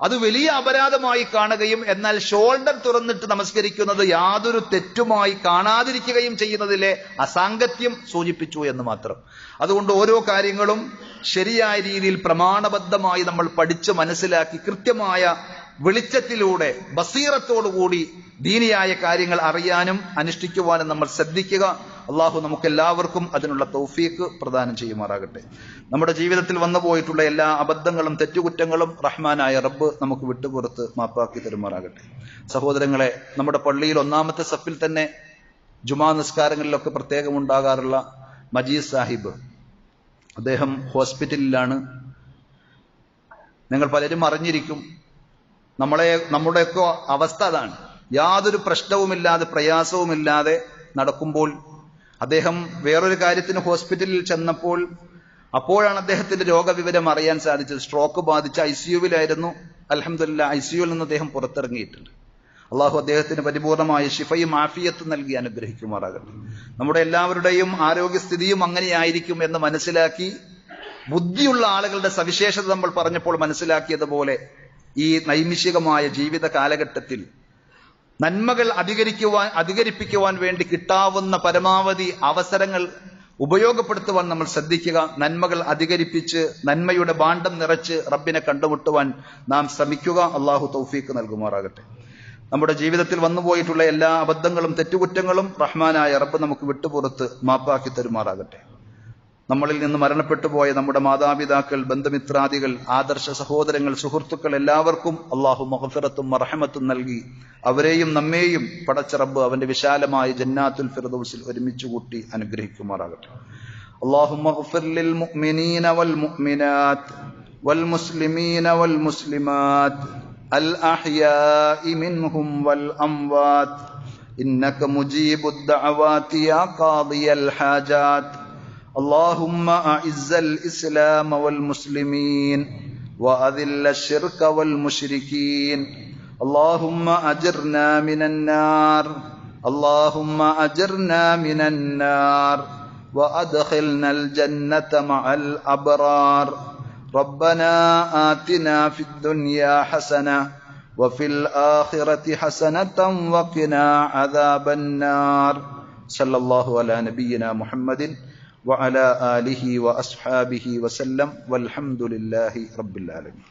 അത് വലിയ അപരാധമായി കാണുകയും എന്നാൽ ഷോൾഡർ തുറന്നിട്ട് നമസ്കരിക്കുന്നത് യാതൊരു തെറ്റുമായി കാണാതിരിക്കുകയും ചെയ്യുന്നതിലെ അസാംഗത്യം സൂചിപ്പിച്ചു എന്ന് മാത്രം. അതുകൊണ്ട് ഓരോ കാര്യങ്ങളും ശരിയായ രീതിയിൽ പ്രമാണബദ്ധമായി നമ്മൾ പഠിച്ച് മനസ്സിലാക്കി കൃത്യമായ വെളിച്ചത്തിലൂടെ ബസീറത്തോടുകൂടി ദീനിയായ കാര്യങ്ങൾ അറിയാനും അനുഷ്ഠിക്കുവാനും നമ്മൾ ശ്രദ്ധിക്കുക. അള്ളാഹു നമുക്കെല്ലാവർക്കും അതിനുള്ള തൗഫീഖ് പ്രദാനം ചെയ്യുമാറാകട്ടെ. നമ്മുടെ ജീവിതത്തിൽ വന്നു പോയിട്ടുള്ള എല്ലാ അബദ്ധങ്ങളും തെറ്റുകുറ്റങ്ങളും റഹ്മാനായ റബ്ബ് നമുക്ക് വിട്ടുപുറത്ത് മാപ്പാക്കി തരുമാറാകട്ടെ. സഹോദരങ്ങളെ, നമ്മുടെ പള്ളിയിൽ ഒന്നാമത്തെ സഫിൽ തന്നെ ജുമാ നിസ്കാരങ്ങളിലൊക്കെ പ്രത്യേകം ഉണ്ടാകാറുള്ള മജീദ് സാഹിബ്, അദ്ദേഹം ഹോസ്പിറ്റലിലാണ്. നിങ്ങൾ പലരും അറിഞ്ഞിരിക്കും. നമ്മുടെയൊക്കെ അവസ്ഥ അതാണ്. യാതൊരു പ്രശ്നവുമില്ലാതെ പ്രയാസവുമില്ലാതെ നടക്കുമ്പോൾ അദ്ദേഹം വേറൊരു കാര്യത്തിന് ഹോസ്പിറ്റലിൽ ചെന്നപ്പോൾ അപ്പോഴാണ് അദ്ദേഹത്തിന്റെ രോഗവിവരം അറിയാൻ സാധിച്ചത്. സ്ട്രോക്ക് ബാധിച്ച് ICUവിലായിരുന്നു. അൽഹംദുലില്ലാഹ് ICUവിൽ നിന്ന് അദ്ദേഹം പുറത്തിറങ്ങിയിട്ടുണ്ട്. അള്ളാഹു അദ്ദേഹത്തിന് പരിപൂർണമായ ശിഫയും ആഫിയത്തും നൽകി അനുഗ്രഹിക്കുമാറാകട്ടെ. നമ്മുടെ എല്ലാവരുടെയും ആരോഗ്യസ്ഥിതിയും അങ്ങനെയായിരിക്കും എന്ന് മനസ്സിലാക്കി ബുദ്ധിയുള്ള ആളുകളുടെ സവിശേഷത നമ്മൾ പറഞ്ഞപ്പോൾ മനസ്സിലാക്കിയതുപോലെ ഈ നൈമിഷികമായ ജീവിത കാലഘട്ടത്തിൽ നന്മകൾ അധികരിപ്പിക്കുവാൻ വേണ്ടി കിട്ടാവുന്ന പരമാവധി അവസരങ്ങൾ ഉപയോഗപ്പെടുത്തുവാൻ നമ്മൾ ശ്രദ്ധിക്കുക. നന്മകൾ അധികരിപ്പിച്ച് നന്മയുടെ ഭാണ്ഡം നിറച്ച് റബ്ബിനെ കണ്ടുമുട്ടുവാൻ നാം ശ്രമിക്കുക. അള്ളാഹു തൗഫീഖ് നൽകുമാറാകട്ടെ. നമ്മുടെ ജീവിതത്തിൽ വന്നുപോയിട്ടുള്ള എല്ലാ അബദ്ധങ്ങളും തെറ്റുകുറ്റങ്ങളും റഹ്മാനായ റബ്ബ് നമുക്ക് വിട്ടുപുറത്ത് മാപ്പാക്കി തരുമാറാകട്ടെ. നമ്മളിൽ നിന്ന് മരണപ്പെട്ടു പോയ നമ്മുടെ മാതാപിതാക്കൾ, ബന്ധുമിത്രാദികൾ, ആദർശ സഹോദരങ്ങൾ, സുഹൃത്തുക്കൾ എല്ലാവർക്കും അള്ളാഹു മഗ്ഫിറത്തും റഹ്മത്തും നൽകി അവരെയും നമ്മെയും പടച്ച റബ്ബ് അവന്റെ വിശാലമായ ജന്നാത്തുൽ ഫിർദൗസിൽ ഒരുമിച്ച് കൂട്ടി അനുഗ്രഹിക്കുമാറാകട്ടെ. അല്ലാഹുമ്മ ഗ്ഫിർ ലിൽ മുഅ്മിനീന വൽ മുഅ്മിനാത്ത് വൽ മുസ്ലിമീന വൽ മുസ്ലിമാത്ത് അൽ അഹ്യാഇ മിൻഹും വൽ അംവാത്ത് ഇന്നക മുജീബുദ് ദഅവാതി യാ ഖാദിയൽ ഹാജാത്ത്. اللهم أعز الإسلام والمسلمين وأذل الشرك والمشركين. اللهم أجرنا من النار، اللهم أجرنا من النار وأدخلنا الجنة مع الأبرار. ربنا آتنا في الدنيا حسنة وفي الآخرة حسنة وقنا عذاب النار. صلى الله على نبينا محمد وعلى آله وأصحابه وسلم والحمد لله رب العالمين.